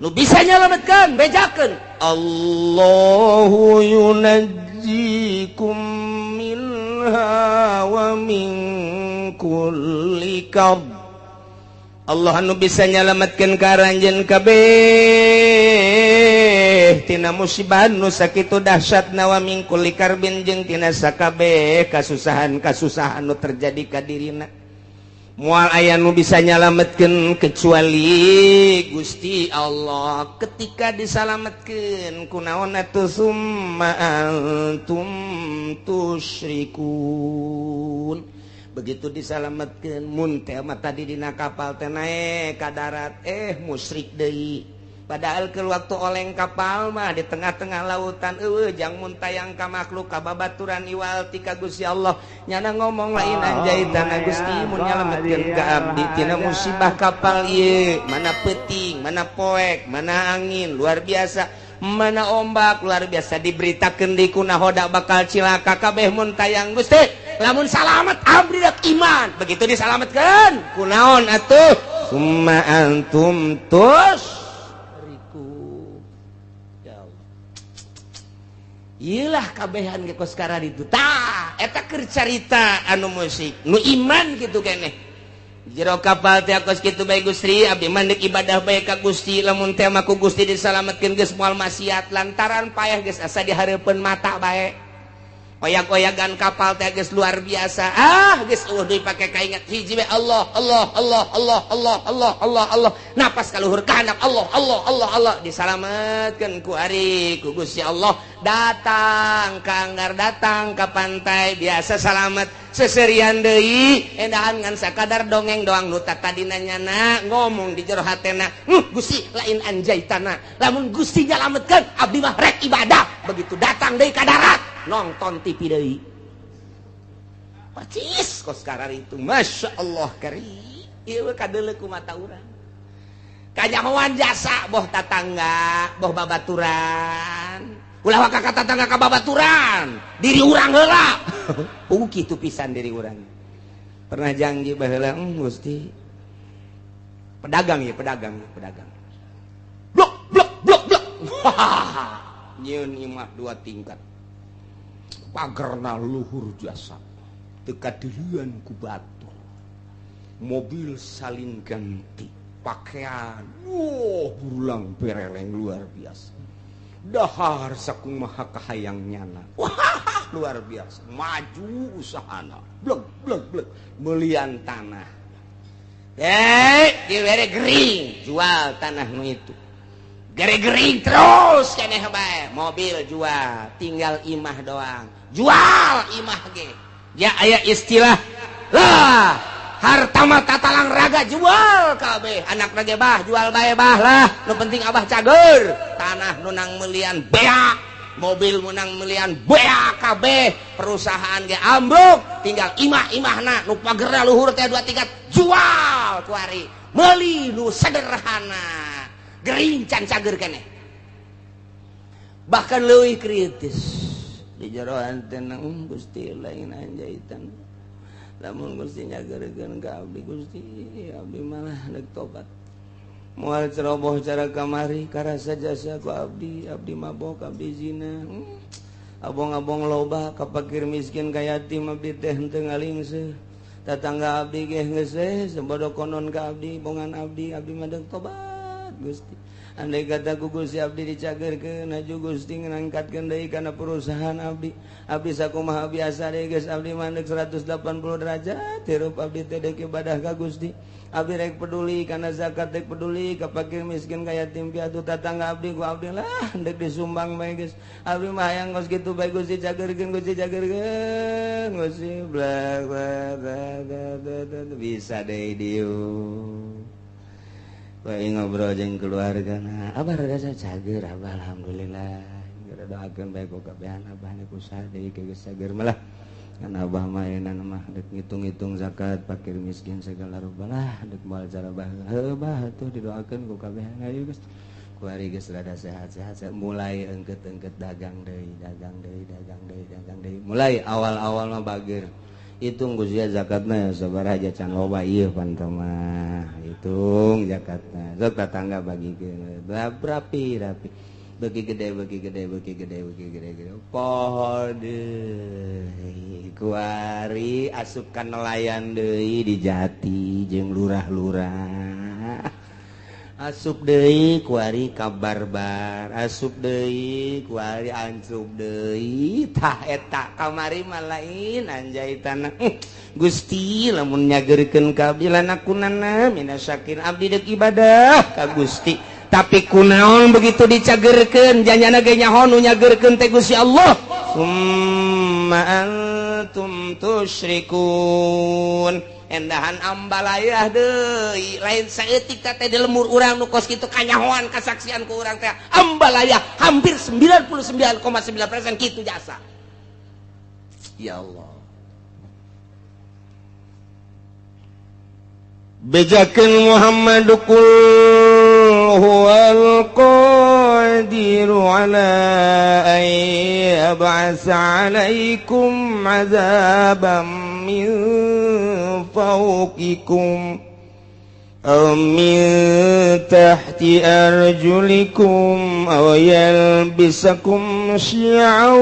nu bisa nyalametkeun bejakeun Allahu yunajjikum minha wa min kulli kab Allah anu bisa nyalametkeun ka ranjeun kabeh tina musibah nu sakitu dahsyatna wa min kulli karbin jeung tina sakabeh kasusahan nu terjadi ka dirina moal aya nu bisa nyalametkeun kecuali Gusti Allah ketika disalametkeun kunaon atuh summa antum tusyrikun begitu disalametkeun mun teh mah tadi dina kapal teh naek ka darat musyrik deui padahal ke waktu oleng kapal mah di tengah-tengah lautan jang mun tayang ka makhluk ka babaturan iwal ti ka Gusti Allah nyana ngomong lain anjaitana Gusti mun nyalametkeun ka abdi tina musibah kapal ieu mana peuting mana poek mana angin luar biasa mana ombak luar biasa diberitakeun di kunahoda bakal cilaka kabeh mun tayang Gusti lamun salamet abdi dak iman begitu disalametkeun kunaon atuh summa antum iyalah kabehan ge kos kara ditu tah eta keur carita anu musik nu iman kitu keneh jero kapal teh kos kitu bae Gusti abdi mandek ibadah bae ka Gusti lamun teh mah ku Gusti disalametkeun geus moal maksiat lantaran payah geus asa dihareupeun mata bae oyak-oyagan kapal teh geus luar biasa geus deui pake kaingat hiji bae Allah napas kaluhur kahandap Allah disalametkeun ku ari ku Gusti Allah datang kanggar datang ka pantai biasa salamet seserian deui endahan ngan sakadar dongeng doang nu tadina nyana ngomong di jero hatena Gusti lain anjaitana lamun Gusti nyalametkeun abdi mah rek ibadah begitu datang deui ka darat nonton TV deui percis kos karar itu Masya Allah kari ieu kadeuleu ku mata urang kanyahoan jasa boh tatangga boh babaturan ulah waka ka tatangga ka babaturan diri urang heula kitu pisan diri urang pernah janji baheula Gusti pedagang blok nyieun imah 2 tingkat pagerna luhur jasa teka dirian ku batu mobil salin ganti pakaian burulang bereleng luar biasa dahar sakung maha kahayang nyana luar biasa maju usahana blek belian tanah dibere gering jual tanah nu itu gering terus keneh bae mobil jual tinggal imah doang jual imah ge ya aya istilah lah harta mah tatalang raga jual kabeh anak rage bah jual bae bah lah nu penting abah cager tanah nu nang meulian beak mobil menang melian BAKB perusahaan ge ambruk tinggal imah-imahna nu pagerna luhur teh 2 tingkat jual kuari meuli nu sederhana gering can cager keneh bahkan leuwih kritis di jero hanteun Gusti lain anjaitan lamun Gusti nyageurkeun ka abdi Gusti abdi malah deuk tobat moal ceroboh cara kamari karasa jasa ku abdi mabok abdi zina abong-abong loba ka fakir miskin ka yatim abdi teh henteu ngalingseuh tatangga abdi ge geus sebodo konon ka abdi bongan abdi mah deuk tobat Gusti andai kata ku Gusti abdi dicageurkeun aju Gusti ngangkatkeun deui kana perusahaan abdi sakumaha biasa deui geus abdi mandek 180 derajat hirup abdi teh deuk ibadah ka Gusti abdi rek peduli kana zakat rek peduli ka fakir miskin ka yatim piatu tatangga abdi ku abdi lah deuk disumbang bae geus abdi mah hayang geus kitu bae Gusti cageurkeun Gusti blak bisa deui dieu bae ngobrol jeung keluargana abah rada cager abah alhamdulillah geura doakeun bae ku kabehan abah ku saha deui geus cager malah kan abah mah eunana mah deuk ngitung-ngitung zakat fakir miskin segala rupa lah deuk moal cara bah atuh didoakeun ku kabehan ayo geus kuari geus rada sehat-sehat mulai engkeut-engkeut dagang deui mulai awal-awal mah bager hitung Gusti zakatna sabaraha aja can loba ieu pantama hitung zakatna sok tatangga bagikeun rapi bagi gede poho deui kuari asup ka nelayan deui di Jati jeung lurah-lurah asup deui kuari ka barbar asup deui kuari ancup deui tah eta kamari mah lain anjaitanna Gusti lamun nyageurkeun ka abdi lanakunana minasyakir abdi deuk ibadah ka Gusti tapi kunaon begitu dicageurkeun janyana ge nyaho nu nyageurkeun teh Gusti Allah summa antum tusyrikun endahan ambalayah deui lain saeutik teh di lemur urang nu kos kitu kanyahoan kasaksian ku urang teh ambalayah hampir 99,9% kitu jasa ya Allah bejakeun Muhammad qul huwal qadiru ala an yab'atsa 'alaikum 'adzaban min fawqikum aw min tahti arjulikum aw yalbisakum syi'an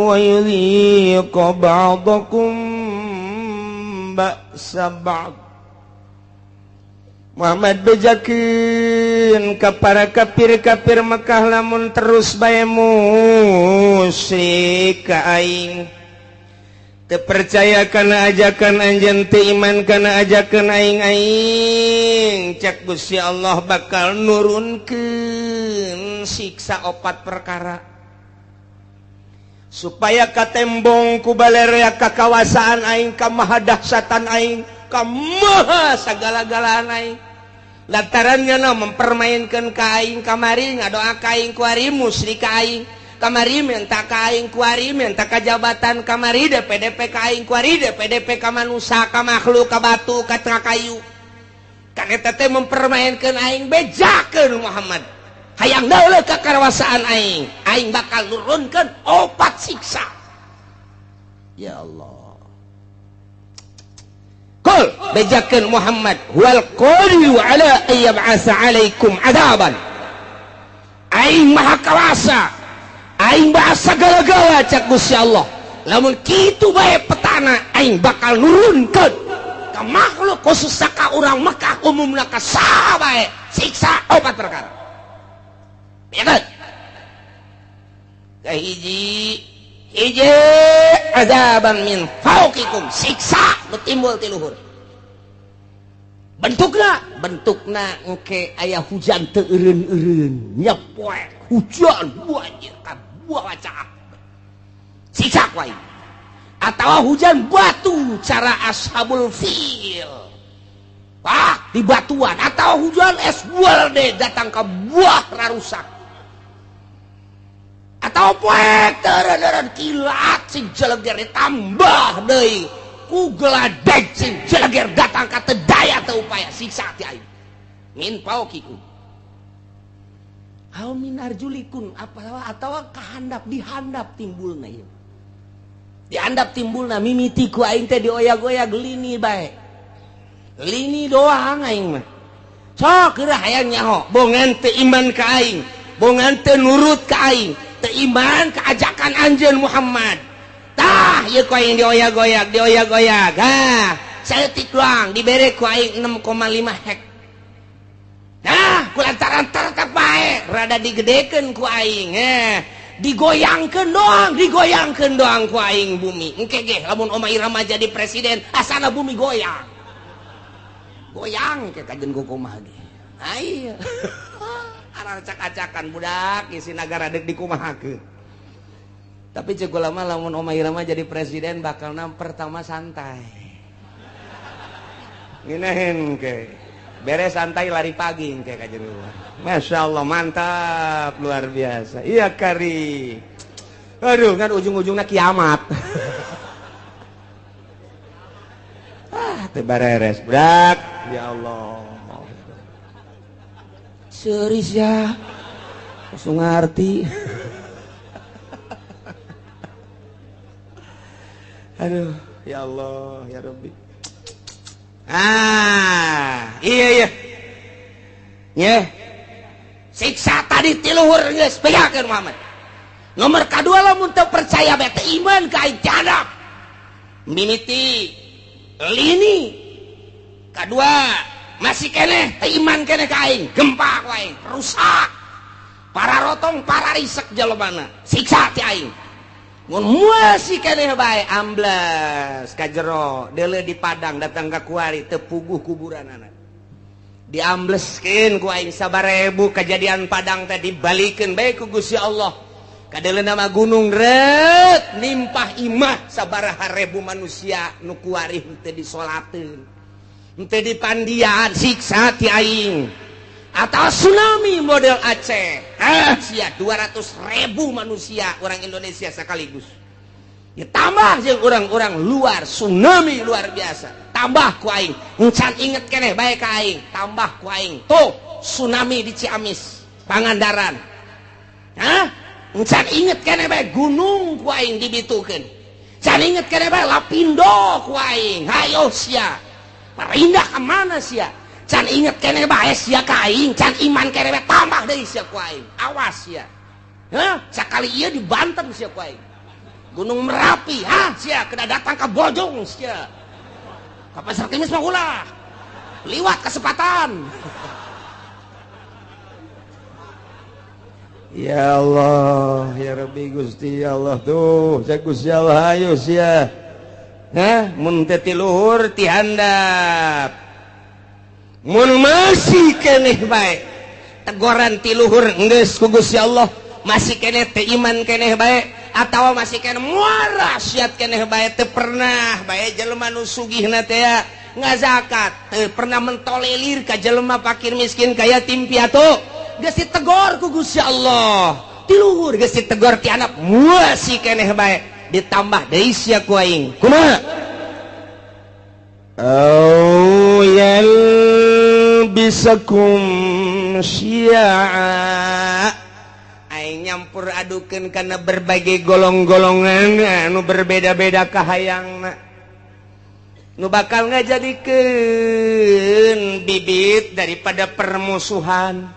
wa yudhiqa ba'dakum ba'sa ba'd Muhammad bejakeun ka para kafir-kafir Mekah lamun terus bae musyrik ka aing teu percaya kana ajakan anjeun teu iman kana ajakan aing cek Gusti Allah bakal nurunkeun siksa 4 perkara supaya katembong ku balerea kakawasaan aing ka maha dahsyatan aing ka maha sagala-galaan aing lantarannya mempermainkan ka aing kamari ngadoa ka aing kuari musyrik ka aing kamari minta ka aing kuari minta ka jabatan kamari DPDP ka aing kuari DPDP ka manusia ka makhluk ka batu ka kayu kan eta teh mempermainkan aing bejakeun Muhammad hayang dauleuh ka karawasaan aing bakal nurunkeun 4 siksa ya Allah Qul bejakeun Muhammad wal qadiru ala ayyab'asa 'alaikum 'adaban aing maha kawasa aing bahasa gala-gala cak Gusti Allah lamun kitu bae petana aing bakal nurunkeun ka makhluk khusus ka urang Mekah umumna ka saha bae siksa 4 perkara ya kan hiji azaban min fauqikum siksa timbul ti luhur bentukna engke aya hujan teu eureun-eureun nyepoe hujan banjir ka buah wacaa siksa wae atawa hujan batu cara ashabul fil di batuan atawa hujan es buah datang ke buah rarusak atau poek teureun kilat sing jeleger ditambah deui ku geladeg sing jeleger datang ka teu daya teu upaya siksa ti aing min paukiku aw min arjulikun atawa kahandap dihandap timbulna ieu dihandap timbulna mimiti ku aing teh dioyag-oyag lini bae lini doang aing mah sok geura hayang nyaho bongan teu iman ka aing bongan teu nurut ka aing teu iman ka ajakan anjeun Muhammad tah ieu ku aing dioyag-oyag saeutik doang dibere ku aing 6,5 hek nah kulantaran tertek bae rada digedekeun ku aing digoyangkeun doang ku aing bumi engke ge lamun Oma Irama jadi presiden asana bumi goyang ke kajen kumaha ge aya acak-acakan budak isi negara dek dikumahakeun tapi ceuk lama lamun Oma Irama jadi presiden bakalna pertama santai nginahin ke beres santai lari pagi ke kajen Masya Allah mantap luar biasa iya kari aduh kan ujung-ujungnya kiamat tebareres budak ya Allah serius ya langsung ngerti aduh ya Allah ya Rabbi iya ya siksa tadi tiluhur geus begakeun Muhammad nomor kadua lamun teu percaya bete iman ka aing cadap mimiti lini kadua masih keneh iman keneh ka aing gempa ku aing rusak para rotong para risek jelebana siksa ti aing mun masih keneh bae amblas ka jero deuleu di padang datang ka kuari teu puguh kuburanana diambleskeun ku aing 1000 kejadian padang teh dibalikeun bae ku Gusti Allah kadeleuna mah gunung rek nimpah imah sabaraha ribu manusia nu kuari teu disolateun teu dipandian siksa ti aing atau tsunami model Aceh sia 200.000 manusia orang Indonesia sekaligus ya tambah jeung orang-orang luar tsunami luar biasa tambah ku aing encan inget keneh bae ka aing tambah ku aing tuh tsunami di Ciamis Pangandaran encan inget keneh bae gunung ku aing dibitukeun can inget keneh bae Lapindo ku aing hayo sia parindah ka mana sia can inget keneh bae sia ka aing can iman keneh bae tambah deui sia ku aing awas sia sakali ieu di Banten sia ku aing Gunung Merapi sia kena datang ke Bojong sia ka Pasar Kemis mah ulah liwat kesempatan ya Allah ya Rabbi Gusti ya Allah tuh Gusti Allah ayo sia mun teh ti luhur ti handap mun masih keneh bae teguran ti luhur geus ku Gusti Allah masih keneh teu iman keneh bae atawa masih keneh muara siat keneh bae teu pernah bae jelema nu sugihna teh ngazakat teu pernah mentolelir ka jelema fakir miskin ka yatim piatu geus ditegor ku Gusti Allah ti luhur geus ditegor ti anak masih keneh bae ditambah deui sia ku aing kumaha au yalbisakum syi'a aing nyampur adukeun kana berbagai golong-golongan anu berbeda-beda kahayangna nu bakal ngajadikeun bibit daripada permusuhan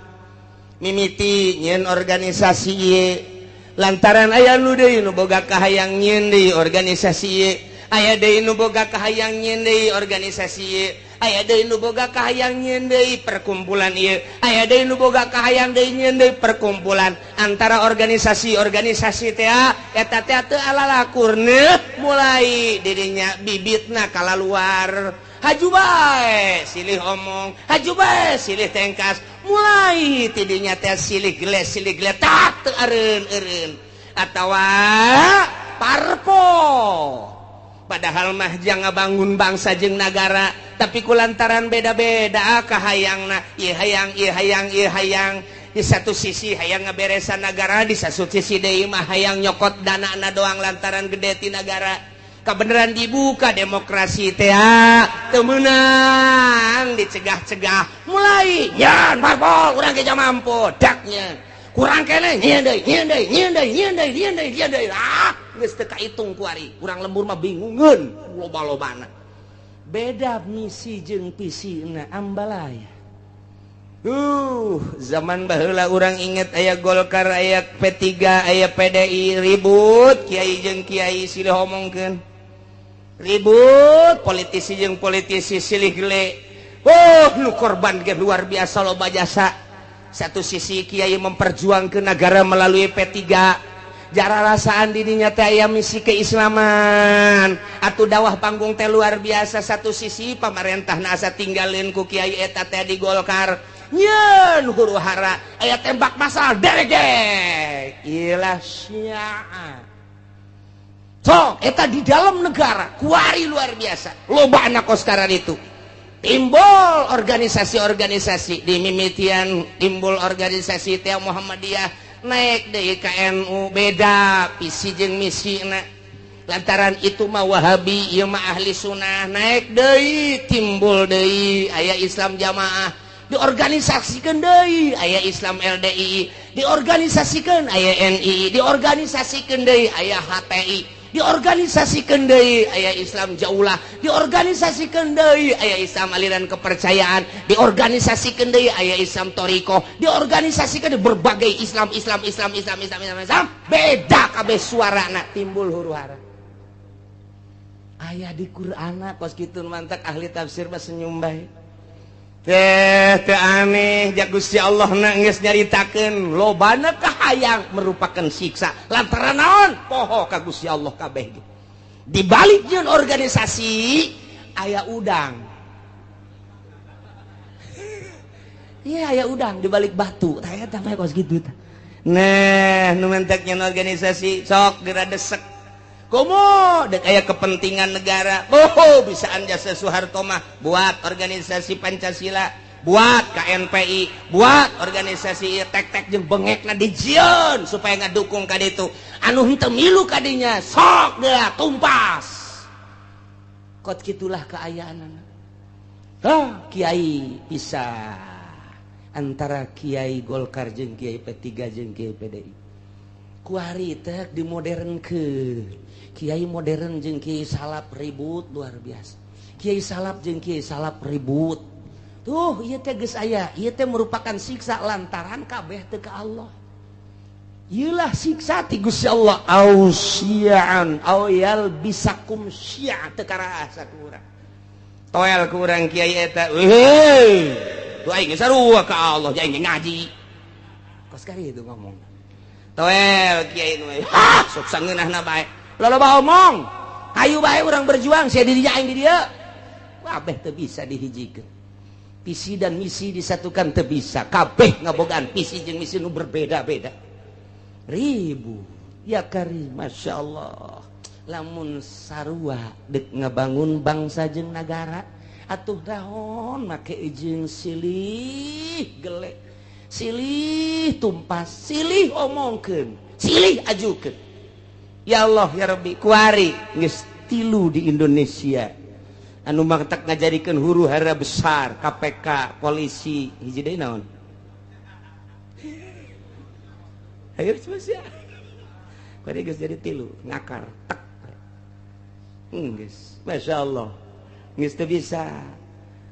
mimiti nyeun organisasi ieu lantaran aya nu deui nu boga kahayang nyieun deui organisasi ieu aya deui nu boga kahayang nyieun deui organisasi ieu aya deui nu boga kahayang nyieun deui perkumpulan ieu aya deui nu boga kahayang deui nyieun deui perkumpulan antara organisasi teh eta teh teu alalakurna mulai dirinya bibitna kalaluar haju bae silih omong haju bae silih tengkas mulai tidinya teh silih geles tak teu eureun atawa parpo padahal mah jangan bangun bangsa jeung nagara tapi kulantaran beda-beda kahayangna ieu hayang di satu sisi hayang ngaberesan negara, di satu sisi deui mah hayang nyokot danana doang lantaran gede ti negara. Kebenaran dibuka demokrasi teh teu meunang dicegah-cegah mulai nyan parpol urang ge mampu daknya kurang kene nyieun deui geus teu kahitung ku ari urang lembur mah bingungeun loba-lobana beda misi jeung visina ambalaya. Zaman baheula urang inget aya Golkar, aya P3, aya PDI ribut kiai jeung kiai silih omongkeun. Ribut politisi jeung politisi silih gele. Nu korban ge luar biasa loba jasa. Satu sisi kiai memperjuangkeun negara melalui P3. Jara rasaan dirinya teh aya misi keislaman. Atuh dakwah panggung teh luar biasa. Satu sisi pamarentahna asa tinggalin ku kiai eta teh di Golkar. Nyeun huru hara aya tembak masal derege ilah syiah sok eta di dalam negara kuari luar biasa loba anak koskaran itu timbul organisasi-organisasi di mimitian timbul organisasi teh Muhammadiyah naik deui ka NU beda visi jeung misina lantaran itu mah Wahabi ieu mah ahli sunnah naik deui timbul deui aya Islam Jamaah diorganisasikan deui aya Islam LDI diorganisasikan aya NI diorganisasikan deui aya HTI diorganisasikan deui aya Islam Jaulah diorganisasikan deui aya Islam aliran kepercayaan diorganisasikan deui aya Islam Thariqah diorganisasikan berbagai Islam beda kabeh suarana timbul huru-hara aya di Qur'ana kos kitu mantak ahli tafsir mah senyum bae teh aneh jak Gusti Allah geus nyaritakeun lobana kahayang merupakan siksa lantaran naon poho ka Gusti Allah kabeh di balik jeung organisasi aya udang iya aya udang di balik batu tah eta mah kos kitu tah nah nu mentek nyen organisasi sok geura desek komo dek aya kepentingan negara bisaan jasa Soeharto mah buat organisasi Pancasila buat KNPI buat organisasi tek-tek jeung bengekna dijieun supaya ngadukung ka ditu anu henteu milu kadinya sok geura tumpas kot kitulah kaayaanana kiai pisah antara kiai Golkar jeung kiai P3 jeung kiai PDI kuari teh dimodernkeun kiai modern jeung kiai salap ribut luar biasa kiai salap jeung kiai salap ribut tuh ieu teh geus aya ieu teh merupakan siksa lantaran kabeh teu ka Allah ieulah siksa ti Gusti Allah ausiaan awyal bisakum syi'a teu karaasa ku urang toel ku urang kiai eta tuh aing sarua ka Allah jeung ngaji kos kari itu ngomong toel kiai nu sok sangeunahna bae loba omong hayu bae urang berjuang sia dirinya aing di dieu kabeh teu bisa dihijikeun visi dan misi disatukan teu bisa kabeh ngabogaan visi jeung misi nu berbeda-beda ribu ya karim masyaallah lamun sarua deuk ngabangun bangsa jeung nagara atuh naon make jeung silih gele silih tumpas silih omongkeun silih ajukeun ya Allah ya Rabbi kuari geus 3 di Indonesia anu mantak ngajarikeun huru-hara besar KPK polisi hiji deui naon ayo sia kuari geus jadi 3 ngakar tek geus masyaallah geus teu bisa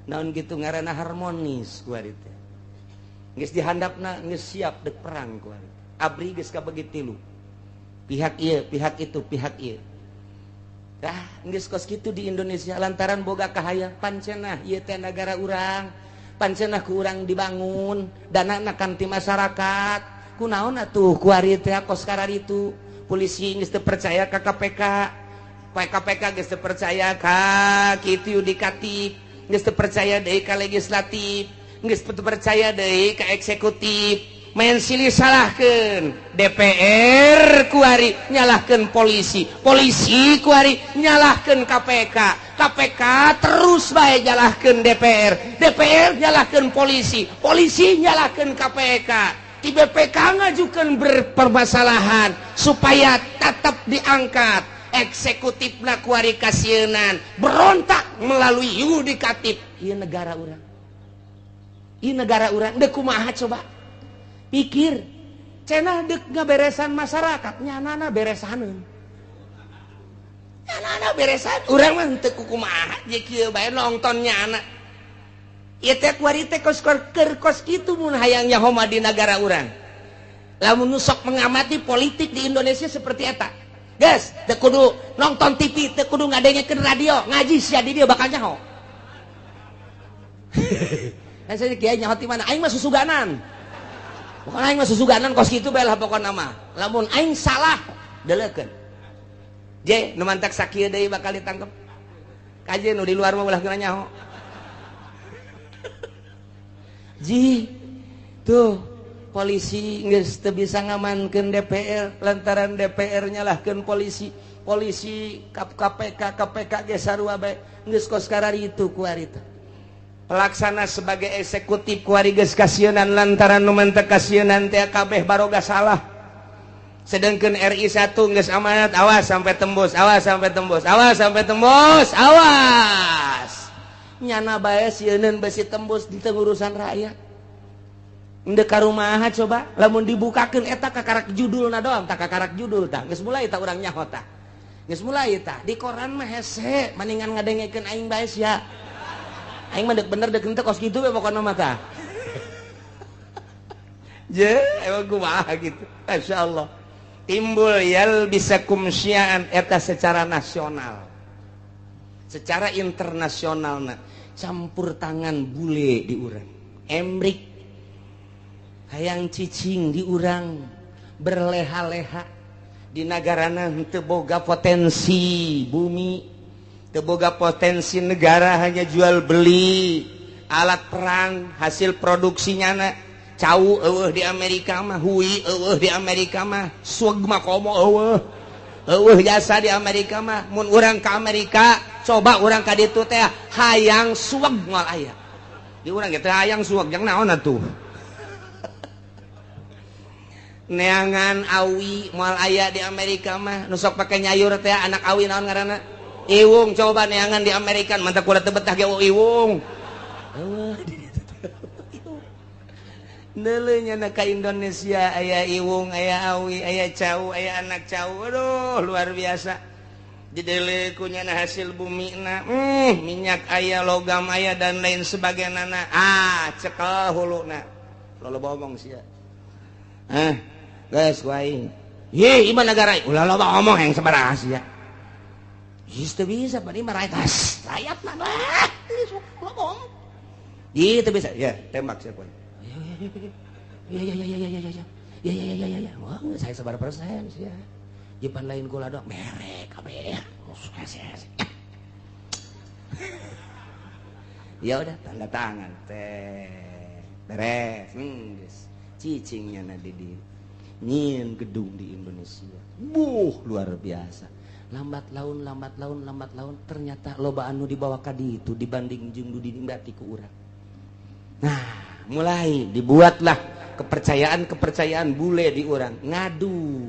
naon kitu ngaranna harmonis kuari teh geus dihandapna geus siap deuk perang kuari abri geus kabagi 3 pihak ieu pihak itu pihak ieu geus kos kitu di Indonesia lantaran boga kahayang pancenah ieu teh negara urang pancenah ku urang dibangun danana kan ti masyarakat kunaon atuh ku ari teh kos kararitu polisi geus teu percaya ka KPK geus teu percaya ka kitu yudikatif geus teu percaya deui ka legislatif geus teu percaya deui ka eksekutif main silih salahkeun DPR kuari nyalahkeun polisi kuari nyalahkeun KPK terus bae nyalahkeun DPR nyalahkeun polisi nyalahkeun KPK di BPK ngajukan berpermasalahan supaya tetap diangkat eksekutifna kuari kasienan berontak melalui yudikatif. Ieu negara urang. Ieu negara urang deuk kumaha coba? Pikir. Cenah deuk ngaberesan masyarakat, nyanana beresaneun. Nyanana beresan, urang mah teu kumaha je kieu bae nongton nyana. Ieu teh kuari teh kos kitu mun hayang nyahoma di negara urang. Lamun nu sok mengamati politik di Indonesia seperti eta. Guys, teu kudu nonton TV, teu kudu ngadengekeun radio, ngaji sia di dieu bakal nyaho. Kan saya kieu nyaho ti mana? Aing mah susuganan. Bukan aing mah susuganan kos kitu bae lah pokona mah. Lamun aing salah, deleukeun. Je, nu mantak sakieu deui bakal ditangkep. Kaje nu di luar mah ulah geuna nyaho. Ji, tuh polisi geus teu bisa ngamankeun DPR lantaran DPR nyalahkeun polisi. Polisi KPK ge sarua bae geus kos kararitu ku ari teh. Pelaksana sebagai eksekutif ku ari geus kasienan lantaran nu mantek kasienan teh kabeh baroga salah. Sedangkan RI 1 geus amanat, awas sampai tembus, awas sampai tembus, awas sampai tembus, awas. Nyana bae sieun besi tembus di urusan rakyat. Endeu karumaha coba lamun dibukakeun eta kakarak judulna doang, tak kakarak judul tah. Geus mulai tah urang nyaho tah. Geus mulai tah. Di koran mah hese, mendingan ngadengekeun aing bae sia. Aing mah deuk bener deuk henteu kos kitu we pokona mah tah. Je, emang kumaha gitu. Masyaallah. Timbul yalbisakum syi'an eta secara nasional. Secara internasional campur tangan bule di urang. Emrik hayang cicing di urang berleha-leha di nagarana teu boga potensi bumi, teu boga potensi negara, hanya jual beli alat perang hasil produksinya na. Cau eueuh di Amerika mah, hui eueuh di Amerika mah, swag mah komo eueuh jasa di Amerika mah. Mun urang ka Amerika coba urang ka ditu teh hayang swag moal aya. Di urang teh hayang swag jeung naon atuh? Neangan awi moal aya di Amerika mah, nu sok pake nyayur teh anak awi naon ngaranna? Iwung. Coba neangan di Amerika mantap kuda teu betah ge iwung. Eueuh Nelenya na ka Indonesia aya iwung, aya awi, aya cau, aya anak cau. Aduh, luar biasa. Didele ku nyana hasil bumi na. Minyak aya, logam aya dan lain sebagainya na. Cekel huluna. Lo ngomong sia. Guys, kuaing. Ye, iman negara. Ulah lo ngomong yang sabaraha sia. Geus teu bisa bari mah rakyat mah lah. Ngomong. Gitu bisa. Ya, tembak sia poin. Ya. Wah, saya sebar persen sih ya. Jipan lain kula dong, merek kabeh. Ya udah tanda tangan teh. Beres. Geus. Cicingnya na di nyieun gedung di Indonesia. Luar biasa. Lambat laun ternyata loba anu dibawa ka ditu dibanding jeung nu diningati ku urang. Nah, mulai dibuatlah kepercayaan bule di orang ngadu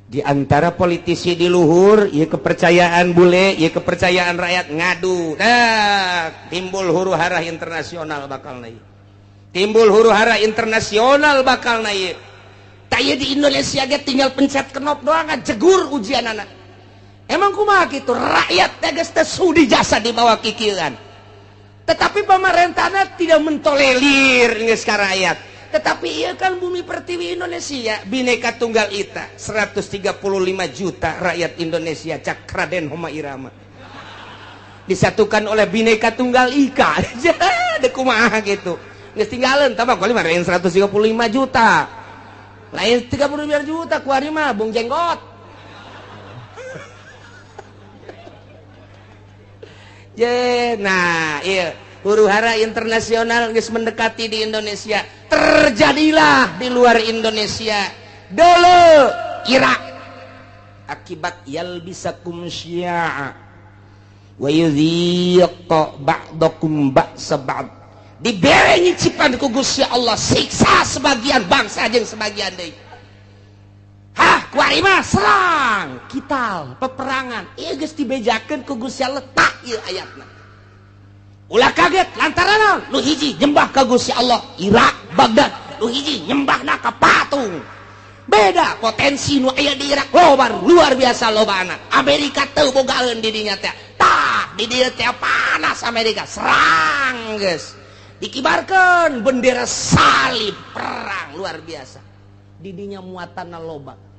di antara politisi di luhur, ya kepercayaan bule, ya kepercayaan rakyat ngadu. Timbul huru hara internasional bakal naik. Taya di Indonesia ge tinggal pencet knop doang jegur ujian anak. Emang kumaha kitu? Rakyat geus teu sudi jasa di bawah kikieuan. Tetapi pemerintahnya tidak mentolerir geus ka rakyat. Tetapi ieu kan bumi pertiwi Indonesia, Bhinneka Tunggal Ika, 135 juta rakyat Indonesia cak Raden Homa Irama. Disatukan oleh Bhinneka Tunggal Ika. Jadi kumaha gitu. Geus tinggalin tambah kali mah 135 juta. Lain 35 juta ku ari mah bung jenggot. Nah, iya, huru-hara internasional geus mendekati di Indonesia. Terjadilah di luar Indonesia dulu Irak akibat yalbisakum syi'a wa yudhiqa ba'dakum ba'sa ba'd. dibere nyicipan ku Gusti Allah siksa sebagian bangsa jeung sebagian deui. Kuari mah serang kital peperangan ieu geus dibejakeun ku Gusti Allah tak ieu ayatna. Ulah kaget lantaran nu hiji nyembah ka Gusti Allah Irak Baghdad, nu hiji nyembahna ka patung. Beda potensi nu aya di Irak loba luar biasa lobana. Amerika teu bogaeun di dinya teh. Tah di dieu teh panas Amerika serang geus. Dikibarkeun bendera salib perang luar biasa. Di dinya muatanna loba.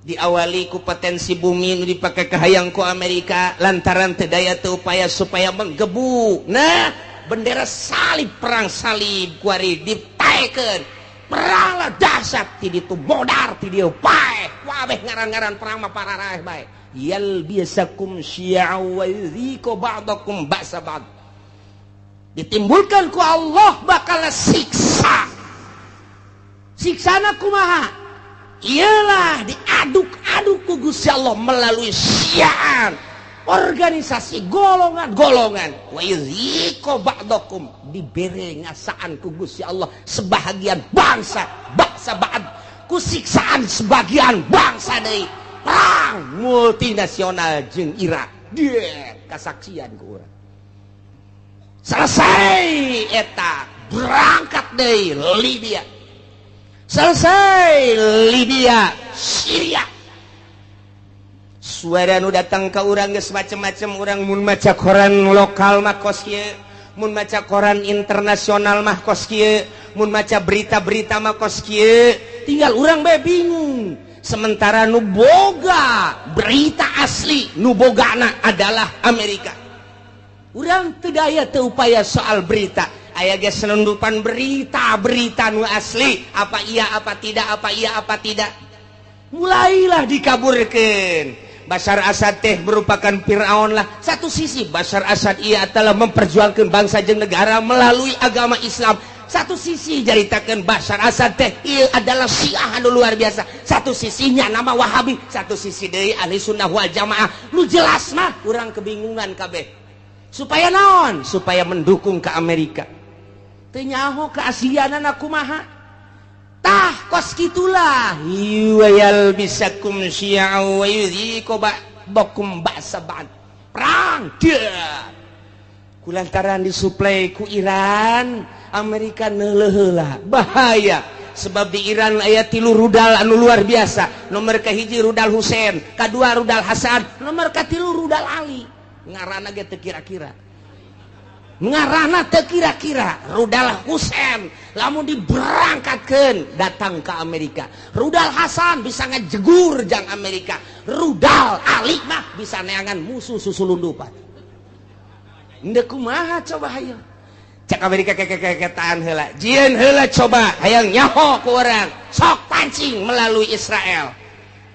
Diawali ku potensi bumi nu dipake kahayang ku Amerika lantaran teu daya teu upaya supaya menggebu. Nah, bendera salib perang salib kuari ditaekeun. Perang lah dahsyat ti ditu modar ti dieu pae. Wabeh ngaran-ngaran perang mah pararaeh bae. Yal biasakum syi'a wa yudhiqu ba'dakum ba'sa ba'd. Ditimbulkan ku Allah bakal siksa. Siksana kumaha? Ialah diaduk-aduk ku Gusti Allah melalui syi'an, organisasi golongan-golongan. Wa yudhiqu ba'dakum, dibere ngasaan ku Gusti Allah sebahagian bangsa ba'd ku siksaan sebagian bangsa deui. Perang multinasional jeung Irak dia kasaksian ku urang. Selesai eta berangkat deui Libya. Selesai Libya, Syria. Suara nu datang ke urang geus macam-macam. Urang mun maca koran lokal mah kos kieu, mun maca koran internasional mah kos kieu, mun maca berita-berita mah kos kieu. Tinggal urang bae bingung. Sementara nu boga berita asli, nu bogana adalah Amerika. Urang teu daya teu upaya soal berita. Aya ge senundupan berita nu asli, apa iya apa tidak, apa iya apa tidak. Mulailah dikaburkeun. Bashar Assad teh merupakan Firaun lah. Satu sisi Bashar Assad ia telah memperjuangkan bangsa jeung negara melalui agama Islam. Satu sisi jaritakeun Bashar Assad teh ieu adalah Syiah anu luar biasa. Satu sisinya nama Wahabi, satu sisi deui ahli sunnah wal jamaah. Nu jelas mah urang kebingungan kabeh. Supaya naon? Supaya mendukung ke Amerika. Nyaho keaslianana kumaha tah kos kitulah wayal bisakum syi'a wa yudhiqu ba'dakum ba'sa ba'd. Perang dia kulantaran disuplai ku Iran, Amerika neuleuh heula bahaya. Sebab di Iran aya 3 rudal anu luar biasa. Nomor kahiji rudal Husein, kadua rudal Hasan, nomor katilu rudal Ali. Ngaranna ge teu kira-kira. Ngarana teu kira-kira rudal Husein lamun diberangkatkeun datang ke Amerika. Rudal Hasan bisa ngajegur jang Amerika. Rudal Ali mah bisa neangan musuh susulundupan. Endeu kumaha coba hayu. Cak Amerika kekeketaan heula. Jieun heula coba hayang nyaho ku urang. Sok pancing melalui Israel.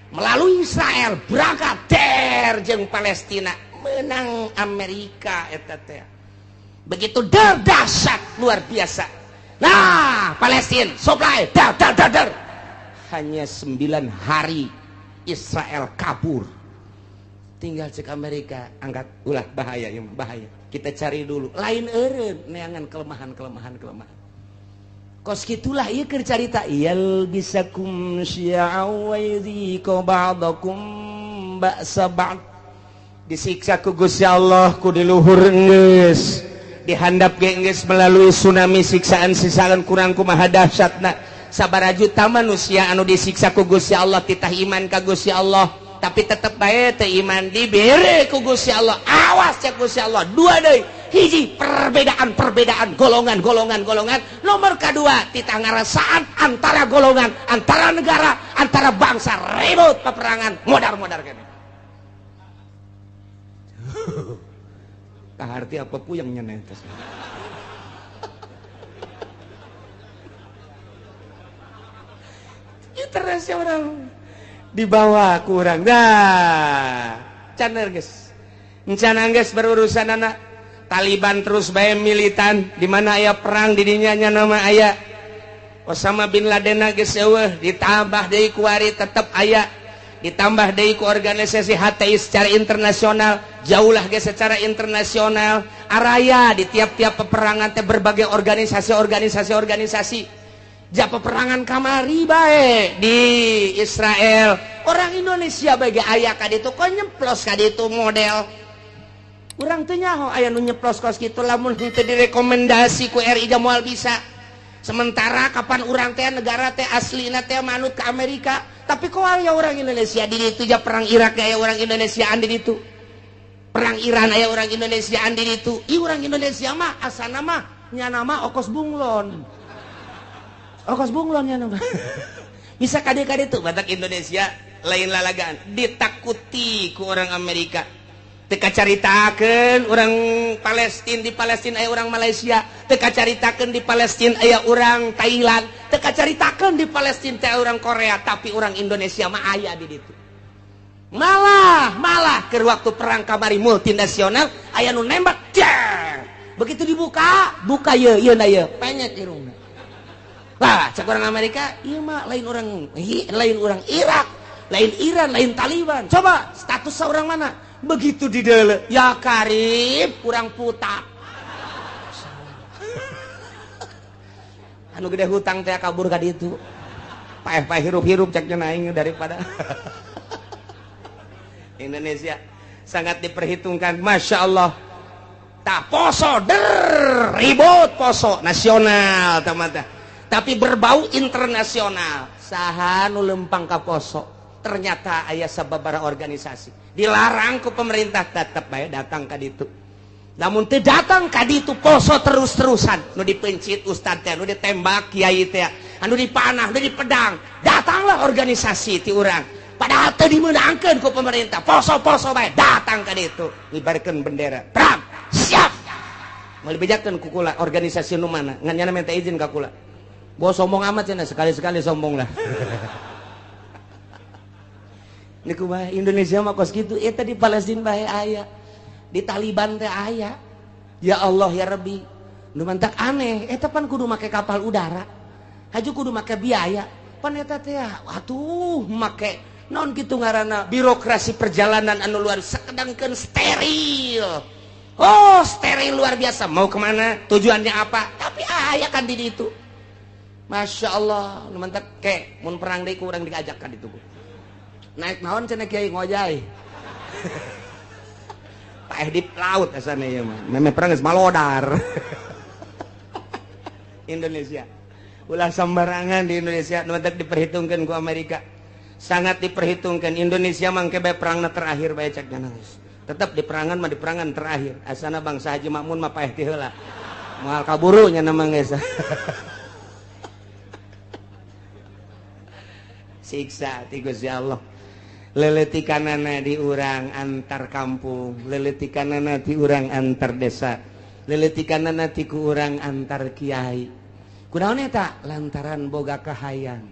Melalui Israel berangkat der jeung Palestina menang Amerika eta teh. Begitu dahsyat luar biasa. Nah, Palestina supply dar. Hanya 9 hari Israel kabur. Tinggal cek Amerika angkat ulah bahaya ya bahaya. Kita cari dulu. Lain eureun neangan kelemahan. Kos kitulah ieu keur carita yal bisakum syi'a wa yudhiqu ba'dakum ba'sa ba'd. Disiksa ku Gusti Allah ku di luhur geus. Dihandap geus melalui tsunami siksaan kurang kumaha dahsyatna. Sabaraha juta manusia anu disiksa ku Gusti Allah titah iman ka Gusti Allah, tapi tetep bae teu iman dibere ku Gusti Allah. Awas cek Gusti Allah. Dua deui. Hiji perbedaan golongan. Nomor kedua titah ngarasaan antara golongan, antara negara, antara bangsa ribut peperangan modar kene. Arti apa pun yang nyenetes. Interestnya orang dibawa kurang. Nah, caner guys, berurusan anak Taliban terus bae militan. Di mana aya perang di dinya nama aya Osama bin Laden geus eueuh ditambah deui kuari tetep aya. ditambah deui ku organisasi HTI secara internasional, jauhlah ge secara internasional, araya di tiap-tiap peperangan teh berbagai organisasi ja peperangan kamari bae di Israel, orang Indonesia bage aya ka ditu kok nyemplos ka ditu model. Urang teu nyaho aya nu nyemplos kos kitu lamun teu direkomendasi ku RI moal bisa. Sementara kapan urang teh negara teh aslina teh manut ke Amerika, tapi kok aya orang Indonesia di ditu ja perang Irak aya orang Indonesiaan di ditu. Perang Iran aya orang Indonesiaan di ditu. Ih urang Indonesia mah asana mah nya nama Okos Bunglon. Okos Bunglon nya nama. Bisa kade-kade tuh batak Indonesia lain lalagaan ditakuti ku orang Amerika. Teka caritakeun orang Palestina, di Palestina aya orang Malaysia, teka caritakeun di Palestina aya orang Thailand, teka caritakeun di Palestina teh orang Korea, tapi orang Indonesia mah aya di ditu. Malah keur waktu perang kamari multinasional aya nu nembak, jar. Begitu dibuka ieu na ieu, penyet irungna. Lah, cek orang Amerika, ieu mah lain orang Irak, lain Iran, lain Taliban. Coba status seorang mana? Begitu di dele, ya karib kurang putak. Anu gede hutang teh kabur ka ditu. Paeh hirup-hirup ceknya aing daripada Indonesia sangat diperhitungkan, masya Allah. Tak poso ribut poso nasional tamata, tapi berbau internasional. Saha nu lempang ka poso? Ternyata aya sababaraha organisasi dilarang ku pemerintah, tetep bae datang ka ditu. Namun teu datang ka ditu poso terus-terusan, nu dipencit ustad teh, nu ditembak kiai teh, anu dipanah, nu dipedang, datanglah organisasi ti urang. Padahal teu dimeunangkeun ku pemerintah, poso-poso bae datang ka ditu, ngibarkeun bendera, perang, siap. Moal dibejakeun ku kula organisasi nu mana, ngan nyana minta izin ka kula. Bos sombong amat cenah, sekali-sekali sombong lah. Ini kumaha Indonesia mah kos gitu, eta di Palestina bae aya, di Taliban teh aya. Ya Allah ya Rabbi, nu mantak aneh, eta pan kudu make kapal udara, haju kudu make biaya, pan eta teh atuh make naon kitu ngaranna birokrasi perjalanan anu luar sakedangkeun steril. Oh steril luar biasa, mau kemana, tujuannya apa, tapi aya kan di ditu. Masya Allah, nu mantak ke mun perang deui ku urang diajak ka ditu. Naik naon cenah kiai ngojay. Paeh di laut asana ieu mah. Meme perang geus malodar. Indonesia. Ulah sembarangan di Indonesia nu teh diperhitungkeun ku Amerika. Sangat diperhitungkan. Indonesia mangke bae perangna terakhir bae cek nangis. Tetep di perangan mah di perangan terakhir. Asana bangsa Haji Makmun mah paeh ti heula. Moal kaburu nya nama geus. Siksa ti Gusti Allah. Leletikanana di urang antar kampung, leletikanana di urang antar desa, leletikanana ti ku urang antar kiai. Kunaon eta? Lantaran boga kahayang.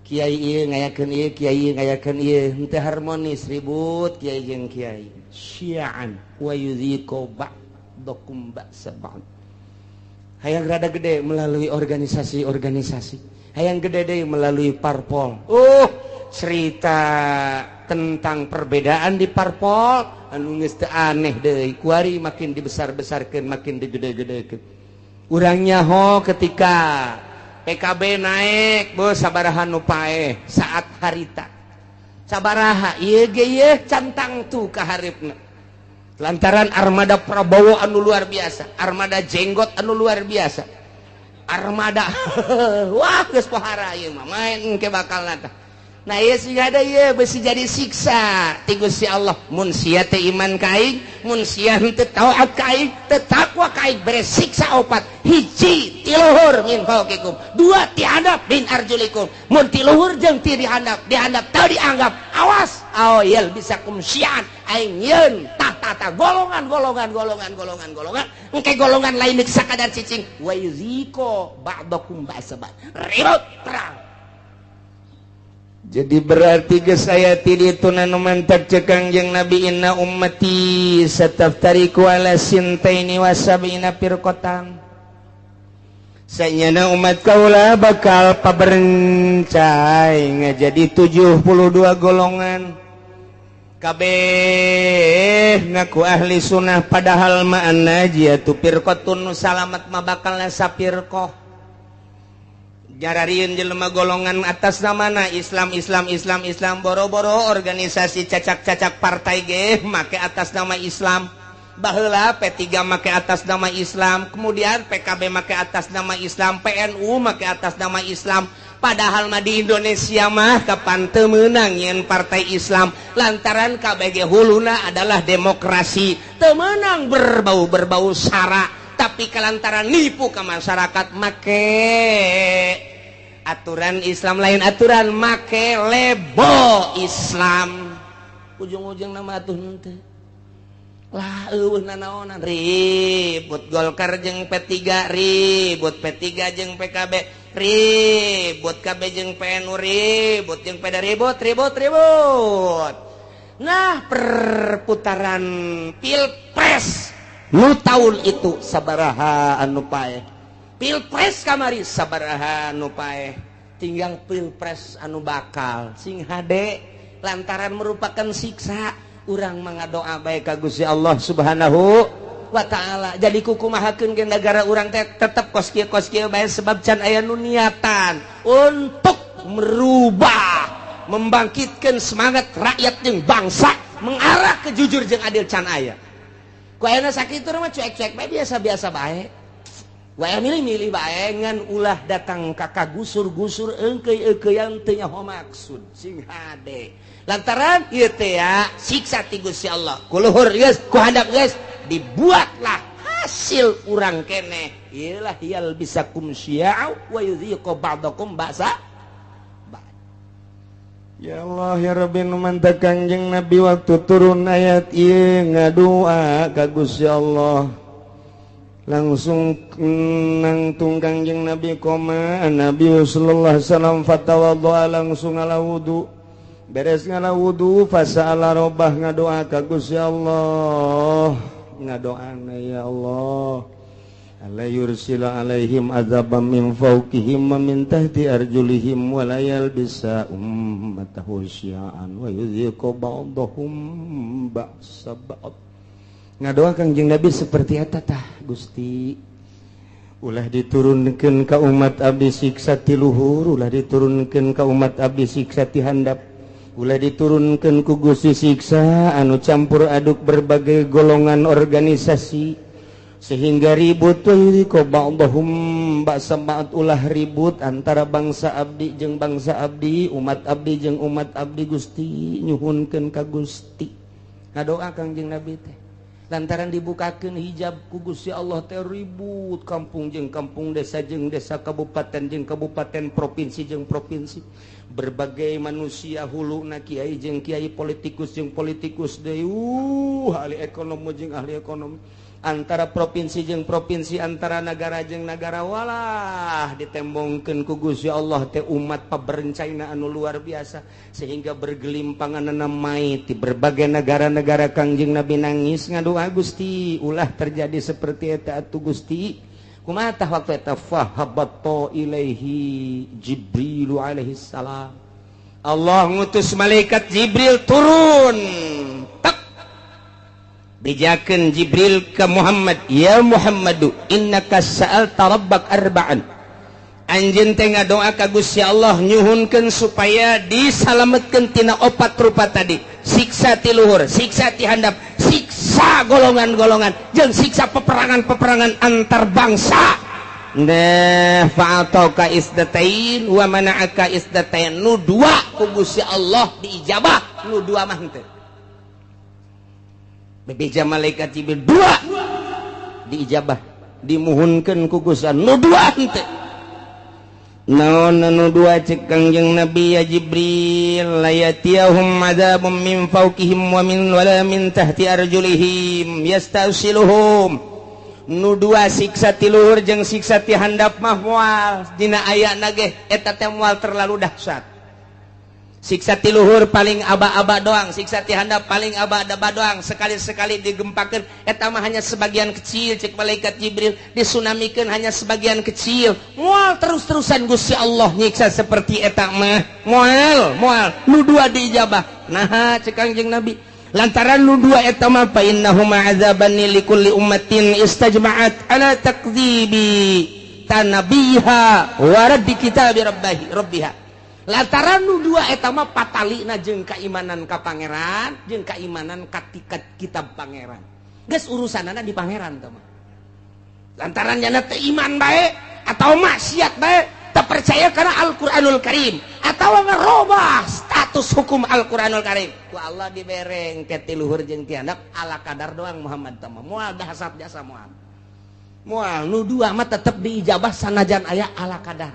Kiai ieu ngayakeun ieu, kiai ieu ngayakeun ieu, henteu harmonis, ribut kiai jeung kiai. Syi'an wa yudhiqu ba'dakum ba'sa ba'd. Hayang rada gede melalui organisasi-organisasi. Hayang gede deui melalui parpol. Cerita tentang perbedaan di parpol anu geus teu aneh deui, kuari makin dibesar-besarkeun, makin digede-gedekeun. Urang nyaho ketika PKB naik, beuh sabaraha nu paeh saat harita. Sabaraha ieu ge ieu cantang tu ka hareupeuna. Lantaran armada Prabowo anu luar biasa, armada jenggot anu luar biasa. Armada wah geus pohara ieu mah main ke bakal nata. Nah ieu siga da ieu beusi jadi siksa ti Gusti Allah. Mun sia teh iman ka aing, mun sia teu taat ka aing, teu takwa ka aing, bere siksa opat. Hiji ti luhur min fauqikum, dua ti handap min arjulikum. Mun ti luhur jeung ti dihandap teu dianggap, awas aoyel bisa kumsian aing yeun tata golongan engke golongan lain deuk sakadar cicing wa yuziko ba'dakum ba'sa ba'd. Ribut perang. Jadi berarti geus aya ti ditu nu mantap cek Kangjeng Nabi, inna ummati sataftariqu ala sintaini wa sab'ina firqatan. Sayyana umat kaula bakal paberencai ngajadi 72 golongan. Kabeh ngaku ahli sunnah padahal ma'an najiyatu firqatun salamat mah bakalna sapirqah. Jararieun jelema golongan atas namana Islam boro-boro organisasi cacak-cacak partai ge make atas nama Islam. Baheula P3 make atas nama Islam, kemudian PKB make atas nama Islam, PNU make atas nama Islam. Padahal mah di Indonesia mah kapan teu meunang nyen partai Islam lantaran KBG huluna adalah demokrasi. Teu meunang berbau sara, tapi kelantaran nipu ke masyarakat make aturan Islam lain aturan, make lebo Islam. Ujung-ujung nama atuh teh lah nanaonan ribut Golkar jeung P3, ribut P3 jeung PKB, ribut KB jeung PNU, ribut jeung PDA, ribut. Nah, perputaran pilpres nu tahun itu sabaraha anu paeh, pilpres kamari sabaraha anu paeh, tinggal pilpres anu bakal sing hade lantaran merupakan siksa. Urang mangadoa bae ka Gusti Allah Subhanahu wa taala. Jadi kukumahakeun ge negara urang teh tetep kos kieu bae sebab can aya nu niatan untuk merubah, membangkitkan semangat rakyat jeung bangsa mengarah ke jujur jeung adil can aya. Ku ayeuna sakitu mah cuek-cuek bae biasa-biasa bae. Wae milih-milih bae ngan ulah datang ka gusur-gusur eungkeuy-eungkeuyan teu nyaho maksud sing hade. Lantaran ieu teh ya siksa ti Gusti Allah. Kuluhur geus ku handap geus dibuatlah hasil urang keneh. Iyalah yal bisakum syia'u wa yudhiqu ba'dakum ba'sa. Ya Allah ya Rabbi nu mantap Kangjeng Nabi waktu turun ayat ieu ngadua ka Gusti Allah. Langsung nangtung Kangjeng Nabi koma Nabi sallallahu alaihi wasallam fatawaddoa langsung ala wudu. Beres ngala wudu fasa'ala robah ngadoa ka Gusti Allah, ngadoana ya Allah alla yursila alaihim azaban min fawqihim wa min tahti arjulihim wa la yalbisa ummatahu syi'an wa yudhiqu ba'dahum ba'sa ba'd. Ngadoa Kangjeng Nabi seperti eta tah Gusti, ulah diturunkeun ka umat abdi siksa ti luhur, ulah diturunkeun ka umat abdi siksa ti handap, ulah diturunkan ku Gusti siksa anu campur aduk berbagai golongan organisasi sehingga ribut ko ba'dahum ba'sa ba'd, ulah ribut antara bangsa abdi jeung bangsa abdi, umat abdi jeung umat abdi. Gusti nyuhunkeun ka Gusti ngadoa Kangjeng Nabi teh lantaran dibukakeun hijab ku Gusti Allah teh ribut kampung jeung kampung, desa jeung desa, kabupaten jeung kabupaten, provinsi jeung provinsi, berbagai manusia huluna kiai jeung kiai, politikus jeung politikus deui, ahli ekonomi jeung ahli ekonomi, antara provinsi jeung provinsi, antara negara jeung negara, walah ditembongkeun ku Gusti Allah teh umat paberencaina anu luar biasa sehingga bergelimpanganna mai ti berbagai negara-negara. Kangjeng Nabi nangis ngadoa Gusti ulah terjadi seperti eta atuh Gusti. Kumaha tah waktu eta fahabato ilaihi Jibril alaihi salam, Allah ngutus malaikat Jibril turun tak bejakeun Jibril ke Muhammad, ya Muhammadu innaka sa'alta rabbak arba'an, anjeun teh ngadoa ka Gusti Allah nyuhunkeun supaya disalametkeun tina 4 rupa tadi, siksa ti luhur, siksa ti handap, siksa golongan-golongan jeung siksa peperangan-peperangan antar bangsa. Nah fa'ataka isdatain wa mana'aka isdatain, nu dua ku Gusti Allah diijabah, nu dua mah henteu. Bebeja malaikat Jibril dua diijabah dimuhunkeun ku Gusti Allah, nu dua henteu. Naon anu dua cek Kangjeng Nabi ya Jibril, layatiyahum adzabum min fawqihim wa min tahti arjulihim yastasiluhum. Nu dua siksa ti luhur jeung siksa ti handap mah moal dina ayana ge eta teh moal terlalu dahsyat. siksa ti luhur paling aba-aba doang, siksa ti handap paling aba-aba doang, sekali-sekali digempakeun eta mah hanya sebagian kecil cek malaikat Jibril, disunamikeun hanya sebagian kecil. Moal terus-terusan Gusti Allah nyiksa seperti eta mah moal nu dua diijabah. Nah cek Kangjeng Nabi lantaran nu dua eta mah fa innahuma azaban likulli ummatin istajma'at ala takdzibi tanabiha wa raddi kitabi rabbiha. Lantaran nu dua eta mah patalina jeung kaimanan ka pangeran jeung kaimanan ka kitab pangeran. Geus urusanana di pangeran teh mah. Lantaran nya teu iman bae atau maksiat bae, teu percaya kana Al-Qur'anul Karim atawa ngarobah status hukum Al-Qur'anul Karim. Ku Allah dibereng ke ti luhur jeung ti handap ala kadar doang Muhammad teh mah. Moal dahasap jasa moal. Moal nu dua mah tetep diijabah sanajan aya ala kadar.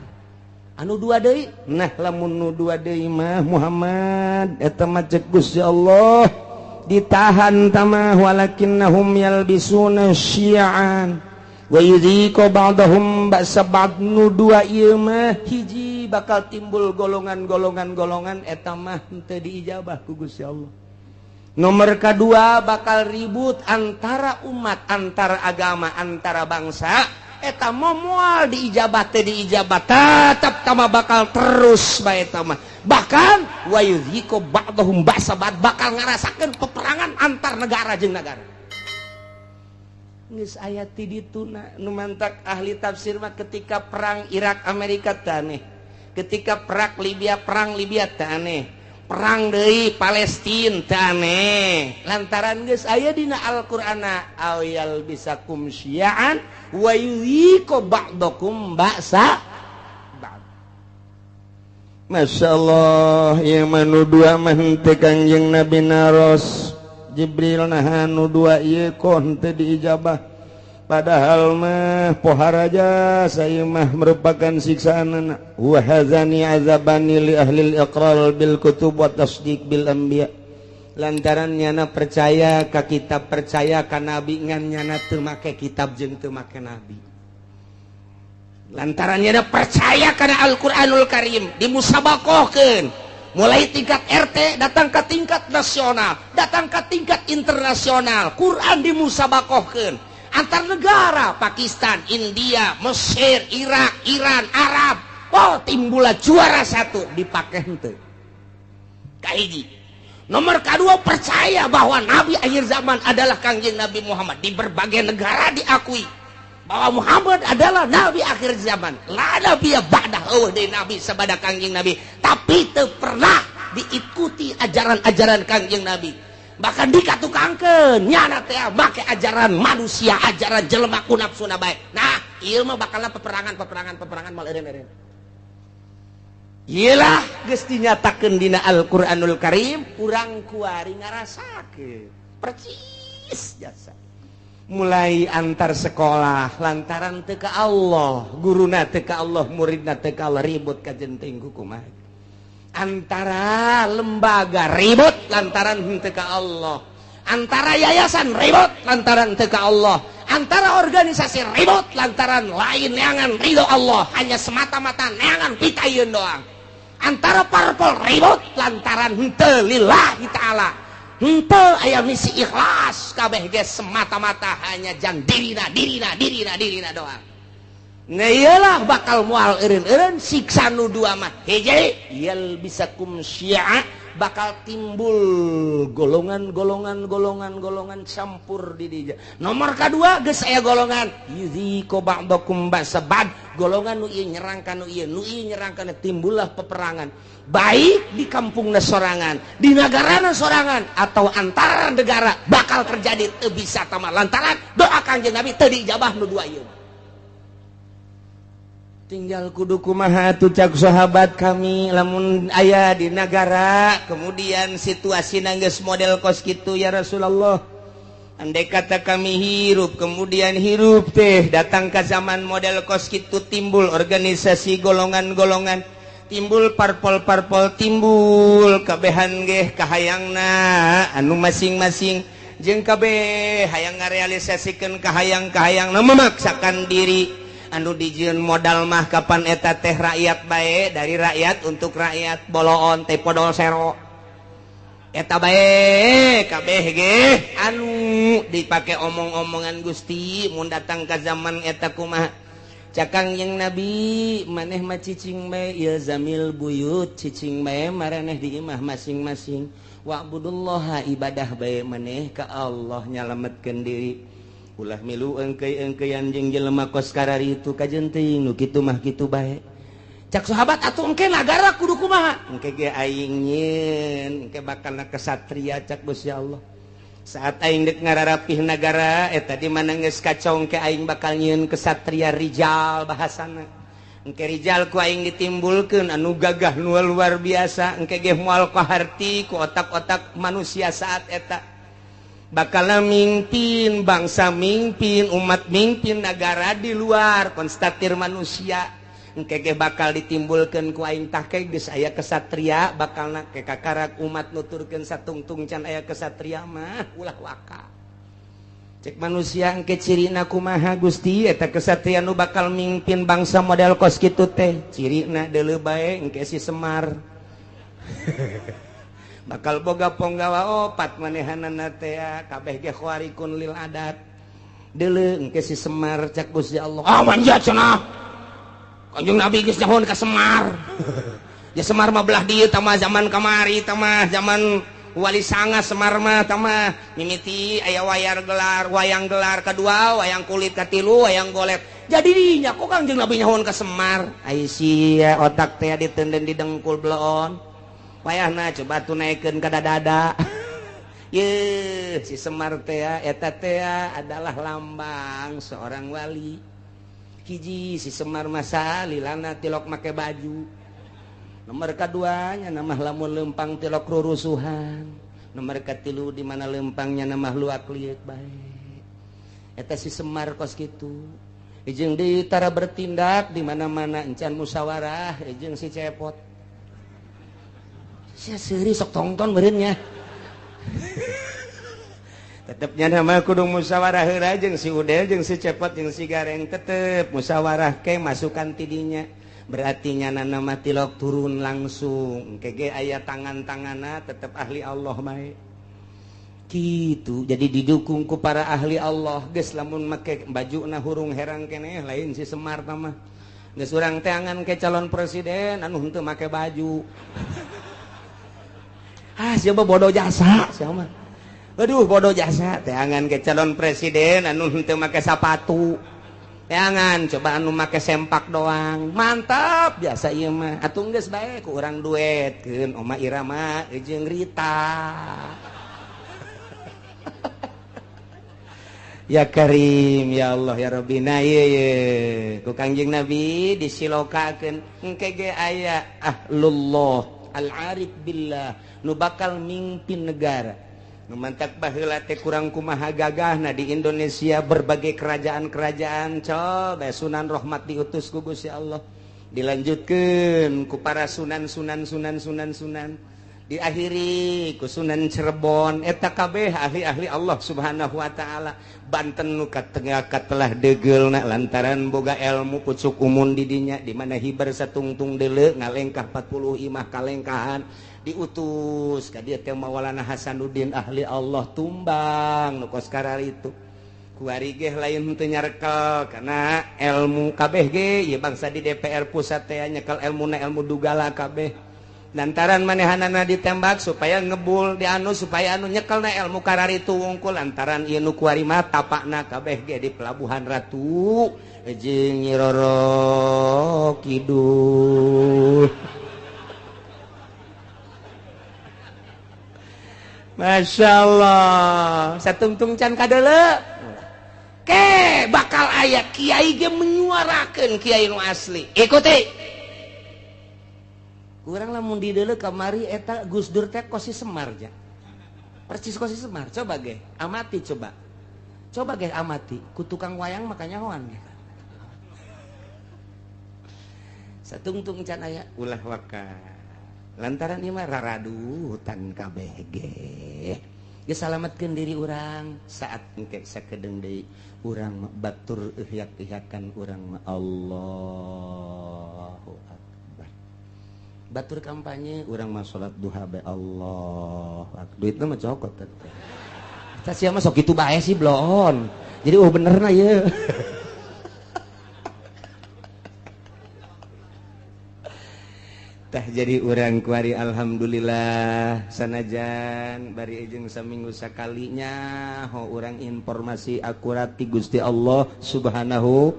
Anu dua deui nah lamun nu dua deui mah Muhammad eta mah cek Gusti Allah ditahan tamah walakinnahum yalbisuna syi'an wa yudhiqu ba'dahum ba'sa ba'd. Nu dua ieu mah hiji bakal timbul golongan eta mah teu diijabah ku Gusti Allah. Nomor kedua bakal ribut antara umat, antara agama, antara bangsa. Eta moal diijabah teh diijabah tetap tama bakal terus bae eta mah. Bahkan wa yudhiqu ba'dahum ba'sa ba'd bakal ngarasakeun peperangan antar negara jeung negara. Geus aya ti ditu nu mantak ahli tafsir mah ketika perang Irak Amerika teh aneh. Ketika perang Libya teh aneh. Perang deui Palestina teh aneh. Lantaran geus aya dina Al-Qur'ana awyal bisakum syi'an wa yudhiqu ba'dakum ba'sa ba'd. Masyaallah ieu mah nu dua mah teh Kangjeng Nabi naros Jibril nah nu dua ieu kon teu diijabah. Padahal mah poharaja saya mah merupakan siksaan wa hazani azabani li ahli al-iqrar bil kutub wa tasdiq bil anbiya. Lantaran nyana percaya ka kitab, percaya ka nabi ngan nyana teu make kitab jeung teu make nabi. Lantaran nyana percaya kana Al-Qur'anul Karim dimusabakohkeun mulai tingkat RT datang ke tingkat nasional, datang ke tingkat internasional. Quran dimusabakohkeun antar negara Pakistan, India, Mesir, Irak, Iran, Arab. Oh timbullah juara satu dipake henteu. Kahiji. Nomor kedua percaya bahwa Nabi akhir zaman adalah Kangjeng Nabi Muhammad. Di berbagai negara diakui bahwa Muhammad adalah Nabi akhir zaman. La nabiya ba'dah dari Nabi sabada Kangjeng Nabi. Tapi teu pernah diikuti ajaran-ajaran Kangjeng Nabi. Bahkan dikatukangkeun nyana teh make ajaran manusia, ajaran jelema ku nafsuna bae. Nah, ieu mah bakalna peperangan mal eureun-eureun. Iyalah geus dinyatakeun dina Al-Qur'anul Karim, urang kuari ngarasakeun. Percis jasa. Mulai antar sekolah lantaran teu ka Allah, guruna teu ka Allah, muridna teu ka Allah, ribut ka jenting kumaha. Antara lembaga ribut lantaran henteu ka Allah, antara yayasan ribut lantaran henteu ka Allah, antara organisasi ribut lantaran lain neangan ridho Allah, hanya semata-mata neangan pitayeun doang, antara parpol ribut lantaran henteu lillahi ta'ala, henteu aya misi ikhlas, kabeh ge semata-mata hanya jang dirina doang. Nah iyalah bakal mual eureun-eureun siksa nu dua mah. Hiji yal bisakum syi'a bakal timbul golongan campur di dieu. Nomor kedua geus aya golongan yudhiqu ba'dakum ba'sa ba'd, golongan nu ieu nyerang ka nu ieu nyerang kana, timbullah peperangan. Baik di kampungna sorangan, di nagarana sorangan atau antara negara bakal terjadi teu bisa tamah lantaran doa Kangjeng Nabi teu diijabah nu dua ieu. Tinggal kudu kumaha atuh cak sahabat kami lamun aya di negara kemudian situasina geus model kos kitu ya Rasulullah. Andai kata kami hirup kemudian hirup teh datang ke zaman model kos kitu, timbul organisasi golongan-golongan, timbul parpol-parpol, timbul kabehan ge kahayangna anu masing-masing jeung kabeh hayang ngarealisasikeun kahayang-kahayangna memaksakan diri. anu dijieun modal mah kapan eta teh rakyat bae dari rakyat untuk rakyat boloon teh podol sero eta bae kabeh ge anu dipake omong-omongan Gusti mun datang ka zaman eta kumaha cakang yang Nabi maneh mah cicing bae ieu zamil buyut cicing bae maraneh di imah masing-masing wa'budullaha ibadah bae maneh ka Allah nyalametkeun diri ulah milu engkeuy-engkeuyan jeung jelema kos karari itu kajenting nu kitu mah kitu bae cak sahabat atuh engke nagara kudu kumaha engke ge aing nyieun engke bakalna kesatria cak Gusti Allah saat aing dek ngararapih nagara eta di mana geus kacau engke aing bakal nyieun kesatria rijal bahasana engke rijal ku aing ditimbulkeun anu gagah nu luar biasa engke ge moal kaharti ku otak-otak manusia saat eta bakal mimpin bangsa mimpin umat mimpin negara di luar konstatir manusia engke ge bakal ditimbulkeun ku aing tah ke geus aya kesatria bakalna ke kakarak umat nuturkeun satungtung can aya kesatria mah ulah waka cek manusia engke cirina kumaha Gusti eta kesatria nu bakal mimpin bangsa model kos kitu teh cirina deuleu bae engke si Semar bakal boga ponggawa opat manehanana teh kabeh ge khawarikun lil adat deuleu engke si Semar cak Gusti Allah manjat cenah Kanjeng Nabi geus nyahon ka Semar ya Semar mah belah dieu tah zaman kamari tah zaman Wali Sanga Semar mah tah mimiti aya wayang gelar kadua wayang kulit katilu wayang golet jadi dinya kok Kanjeng Nabi nyahon ka Semar ai sia otak teh diteunden di dengkul bleon wayahna coba tunaikeun ka dada ye si Semar teh eta teh adalah lambang seorang wali hiji si Semar masa lilana tilok make baju nomor kaduanya nama lamun lempang tilok rurusuhan nomor katilu di mana lempangnya nama luak liuk bae eta si Semar kos kitu jeung deui tara bertindak di mana-mana encan musyawarah jeung si cepot sia seuri sok tongton beureun nya tetepnya nama kudu musyawarah heula jeung si Udel jeung si Cepot jeung si Gareng tetep musyawarah ke masukan tidinya berarti nyana nama tilok turun langsung kege aya tangan-tanganna tetep ahli Allah bae kitu jadi didukung ku para ahli Allah geus lamun make bajuna hurung herang keneh lain si Semar tah mah geus urang teh angan ke calon presiden anu henteu make baju siapa bodoh jasa siapa aduh bodoh jasa teangan ke calon presiden anu henteu make sepatu teangan coba anu make sempak doang mantap biasa ieu mah atuh geus bae ku urang duetkeun Oma Irama jeung Rita ya Karim ya Allah ya Rabbi na ieu ku Kangjeng Nabi disilokakeun engke ge aya ahlullah al-arif billah nu bakal mimpin negara mantak baheula teh kurang kumaha gagahna di Indonesia berbagai kerajaan-kerajaan coba Sunan Rahmat diutus ku Gusti Allah dilanjutkeun ku para sunan diakhiri ku Sunan Cirebon eta kabeh ahli-ahli Allah Subhanahu wa taala Banten nu katengah katelah degeulna lantaran boga ilmu pucuk umun di dinya di mana hibar satungtung deuleu ngalengkah 40 imah kalengkahan diutus ka dieu teh Maulana Hasanuddin ahli Allah tumbang nu kos karari itu kuari ge lain teu nyarekel kana ilmu kabeh ge ieu bangsa di DPR pusat teh nyekel ilmuna ilmu dugala kabeh lantaran manehanana ditembak supaya ngebul di anu supaya anu nyekelna ilmu karari itu wungkul lantaran ieu nu kuari mah tapakna kabeh ge di Pelabuhan Ratu jeung Nyi Roro Kidul Masya Allah satungtung can kadeuleu ke bakal aya kiai ge menyuarakeun kiai nu asli ikuti urang lamun di deuleu kamari eta Gus Dur teh kosi Semar ja percis kosi Semar coba ge amati coba ge amati ku tukang wayang makanya hoan satungtung can aya ulah waka lantaran ieu mah raradutan kabeh ge gesalametkeun diri urang saat engke sakedeung deui urang batur ihyak-ihyakan urang mah Allahu akbar. Batur kampanye urang mah salat duha bae Allahu akbar. Duitna mah cokot teh. Tah sia mah sok kitu bae sih blon. Jadi benerna ieu. Tah jadi urang kuari alhamdulillah sanajan bari jeung saminggu sakalinya ho urang informasi akurat ti Gusti Allah Subhanahu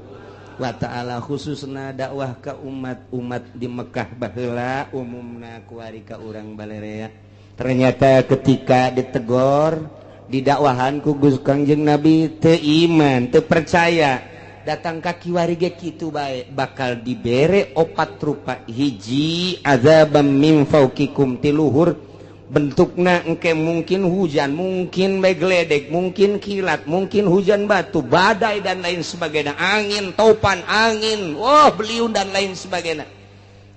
wa taala khususna dakwah ka umat di Mekah baheula umumna kuari ka urang balerea. Ternyata ketika ditegor didakwahan ku Kangjeng Nabi teu iman teu percaya datang ka kiwari ge kitu bae bakal dibere opat rupa hiji azabam min fauqikum tiluhur bentukna engke mungkin hujan mungkin bae gledek mungkin kilat mungkin hujan batu badai dan lain sebagainya angin topan angin beliun dan lain sebagainya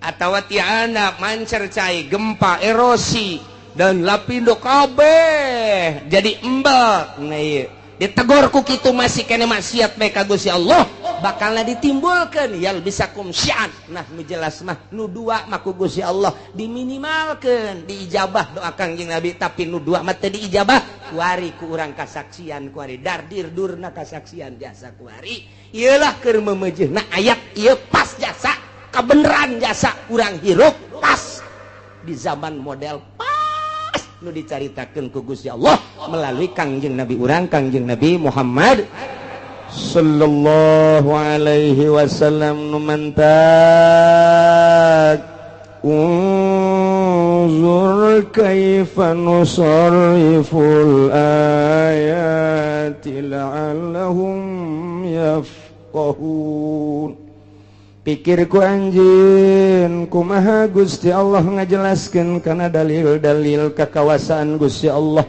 atawa tiana mancercai gempa erosi dan lapindo kabeh jadi embak nah ieu ditegur ku kitu masih kene maksiat bae ka Gusti Allah bakalna ditimbulkeun yal bisakum syi'an nah nu jelas mah nu dua mah ku Gusti Allah diminimalkeun diijabah doa Kangjeng Nabi tapi nu dua mah teu diijabah kuari ku urang kasaksian kuari dardir durna kasaksian jasa kuari ieulah keur memeujeuna ayat ieu pas jasa kabeneran jasa urang hirup pas di zaman model nu dicaritakeun ku Gusti Allah melalui Kangjeng Nabi urang Kangjeng Nabi Muhammad sallallahu alaihi wasallam nu mantak unzur kaifa nusarriful ayati la'allahum yafqahun. Pikirku anjeun kumaha Gusti Allah ngajelaskeun kana dalil-dalil kakawasan Gusti Allah.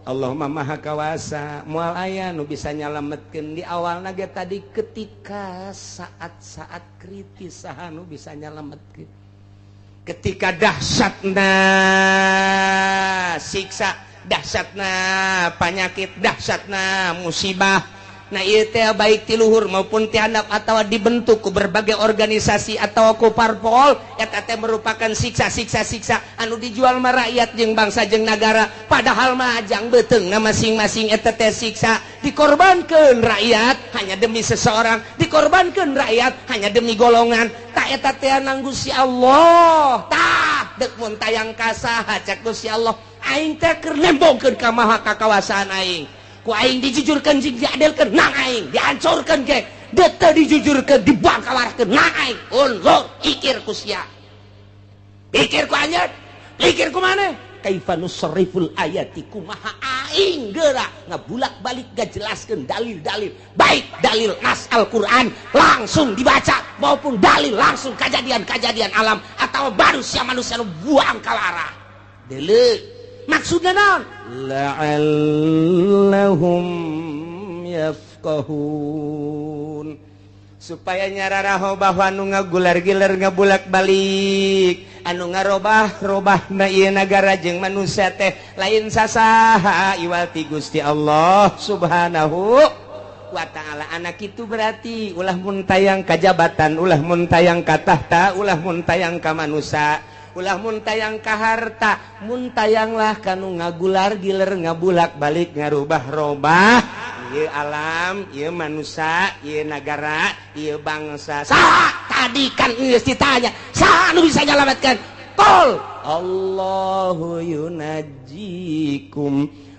Allah mah maha kawasa. Moal aya nu bisa nyalametkeun di awalna ge tadi ketika saat-saat kritis saha nu bisa nyalametkeun. Ketika dahsyatna siksa, dahsyatna penyakit, dahsyatna musibah. Nah ieu teh baik ti luhur maupun ti handap atawa dibentuk ku berbagai organisasi atawa ku parpol eta teh merupakan siksa-siksa anu dijual mah rakyat jeung bangsa jeung nagara padahal mah ajang beuteungna masing-masing eta teh siksa dikorbankeun rakyat hanya demi seseorang dikorbankeun rakyat hanya demi golongan tak eta teh nang Gusti Allah tah deuk mun tayang ka saha cak Gusti Allah aing teh keur nembongkeun ka maha kakawasaan aing ku aing dijujurkeun jeung diadelkeun nang aing dihancurkeun ge teu dijujurkeun dibangkawarkeun nang aing unzur pikir ku sia pikir ku anjeun pikir ku maneh kaifa nusarriful ayati kumaha aing geura ngabulak-balik ngajelaskeun dalil-dalil baik dalil nas Al-Qur'an langsung dibaca maupun dalil langsung kejadian-kejadian alam atau manusia nu buang kalara deuleu maksudna naon la'allahum yafqahun supaya nyararaho bahwa anu ngagular-gilar ngabulak-balik anu ngarobah-robahna ieu nagara jeung manusia teh lain sasaha iwal ti Gusti Allah Subhanahu wa ta'ala. Anak itu berarti ulah mun tayang kajabatan ulah mun tayang ka tahta ulah mun tayang ka manusia ulah mun tayang ka harta mun tayanglah kanu ngagular giler ngabulak balik ngarubah-robah ieu alam ieu manusia ieu nagara ieu bangsa saha tadi kan geus ditanya saha anu bisa nyalametkeun qul Allahu yunajjikum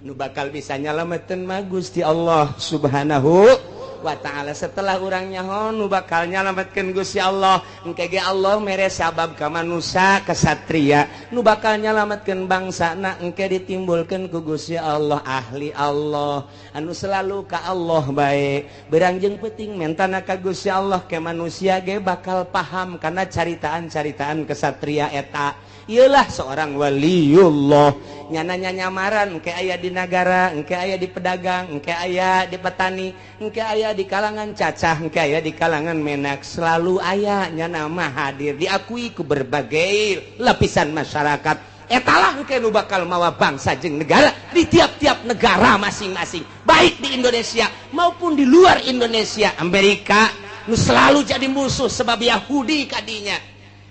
nu bakal bisa nyalametkeun mah Gusti Allah Subhanahu wa ta'ala. Setelah urang nyaho nu bakal nyalametkeun Gusti Allah engke ge Allah mere sabab ka manusia kesatria nu bakal nyalametkeun bangsana engke ditimbulkeun ku Gusti Allah ahli Allah anu selalu ka Allah bae beurang jeung peuting mentana ka Gusti Allah ke manusia ge bakal paham kana caritaan-caritaan kesatria eta ieulah seorang waliullah nyana nyamaran engke aya di nagara engke aya di pedagang engke aya di petani engke aya di kalangan cacah engke aya di kalangan menak selalu aya nyana mah hadir diakui ku berbagai lapisan masyarakat etalah engke nu bakal mawa bangsa jeung negara di tiap-tiap negara masing-masing, baik di Indonesia maupun di luar Indonesia. Amerika nu selalu jadi musuh sebab Yahudi kadinya,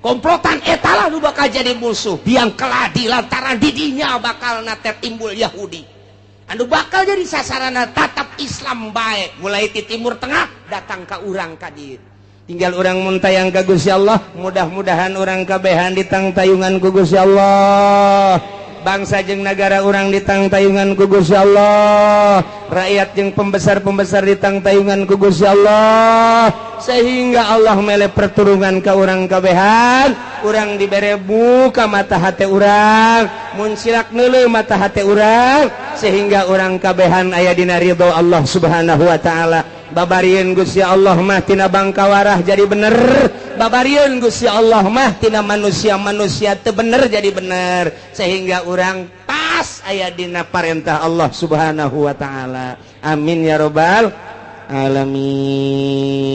komplotan etalah nu bakal jadi musuh biang keladi lantaran didinya bakal nate timbul Yahudi anu bakal jadi sasarana tatap Islam baik mulai di Timur Tengah datang ke urang kadieu. Tinggal orang muntayang ka Gusti Allah, mudah-mudahan orang kabehan ditang tayungan ku Gusti Allah, bangsa jeung negara orang ditang tayungan ku Gusti Allah, rakyat jeung pembesar-pembesar ditang tayungan ku Gusti Allah, sehingga Allah mele perturungan ka orang kabehan, orang dibere buka mata hati orang, mun silak neuleuh mata hati orang, sehingga orang kabehan aya dina ridho Allah Subhanahu wa taala. Babarieun Gusti Allah mah tina bangkawarah jadi bener, babarieun Gusti Allah mah tina manusia-manusia teu bener jadi bener, sehingga orang pas aya dina parentah Allah Subhanahu wa taala. Amin ya rabbal alamin.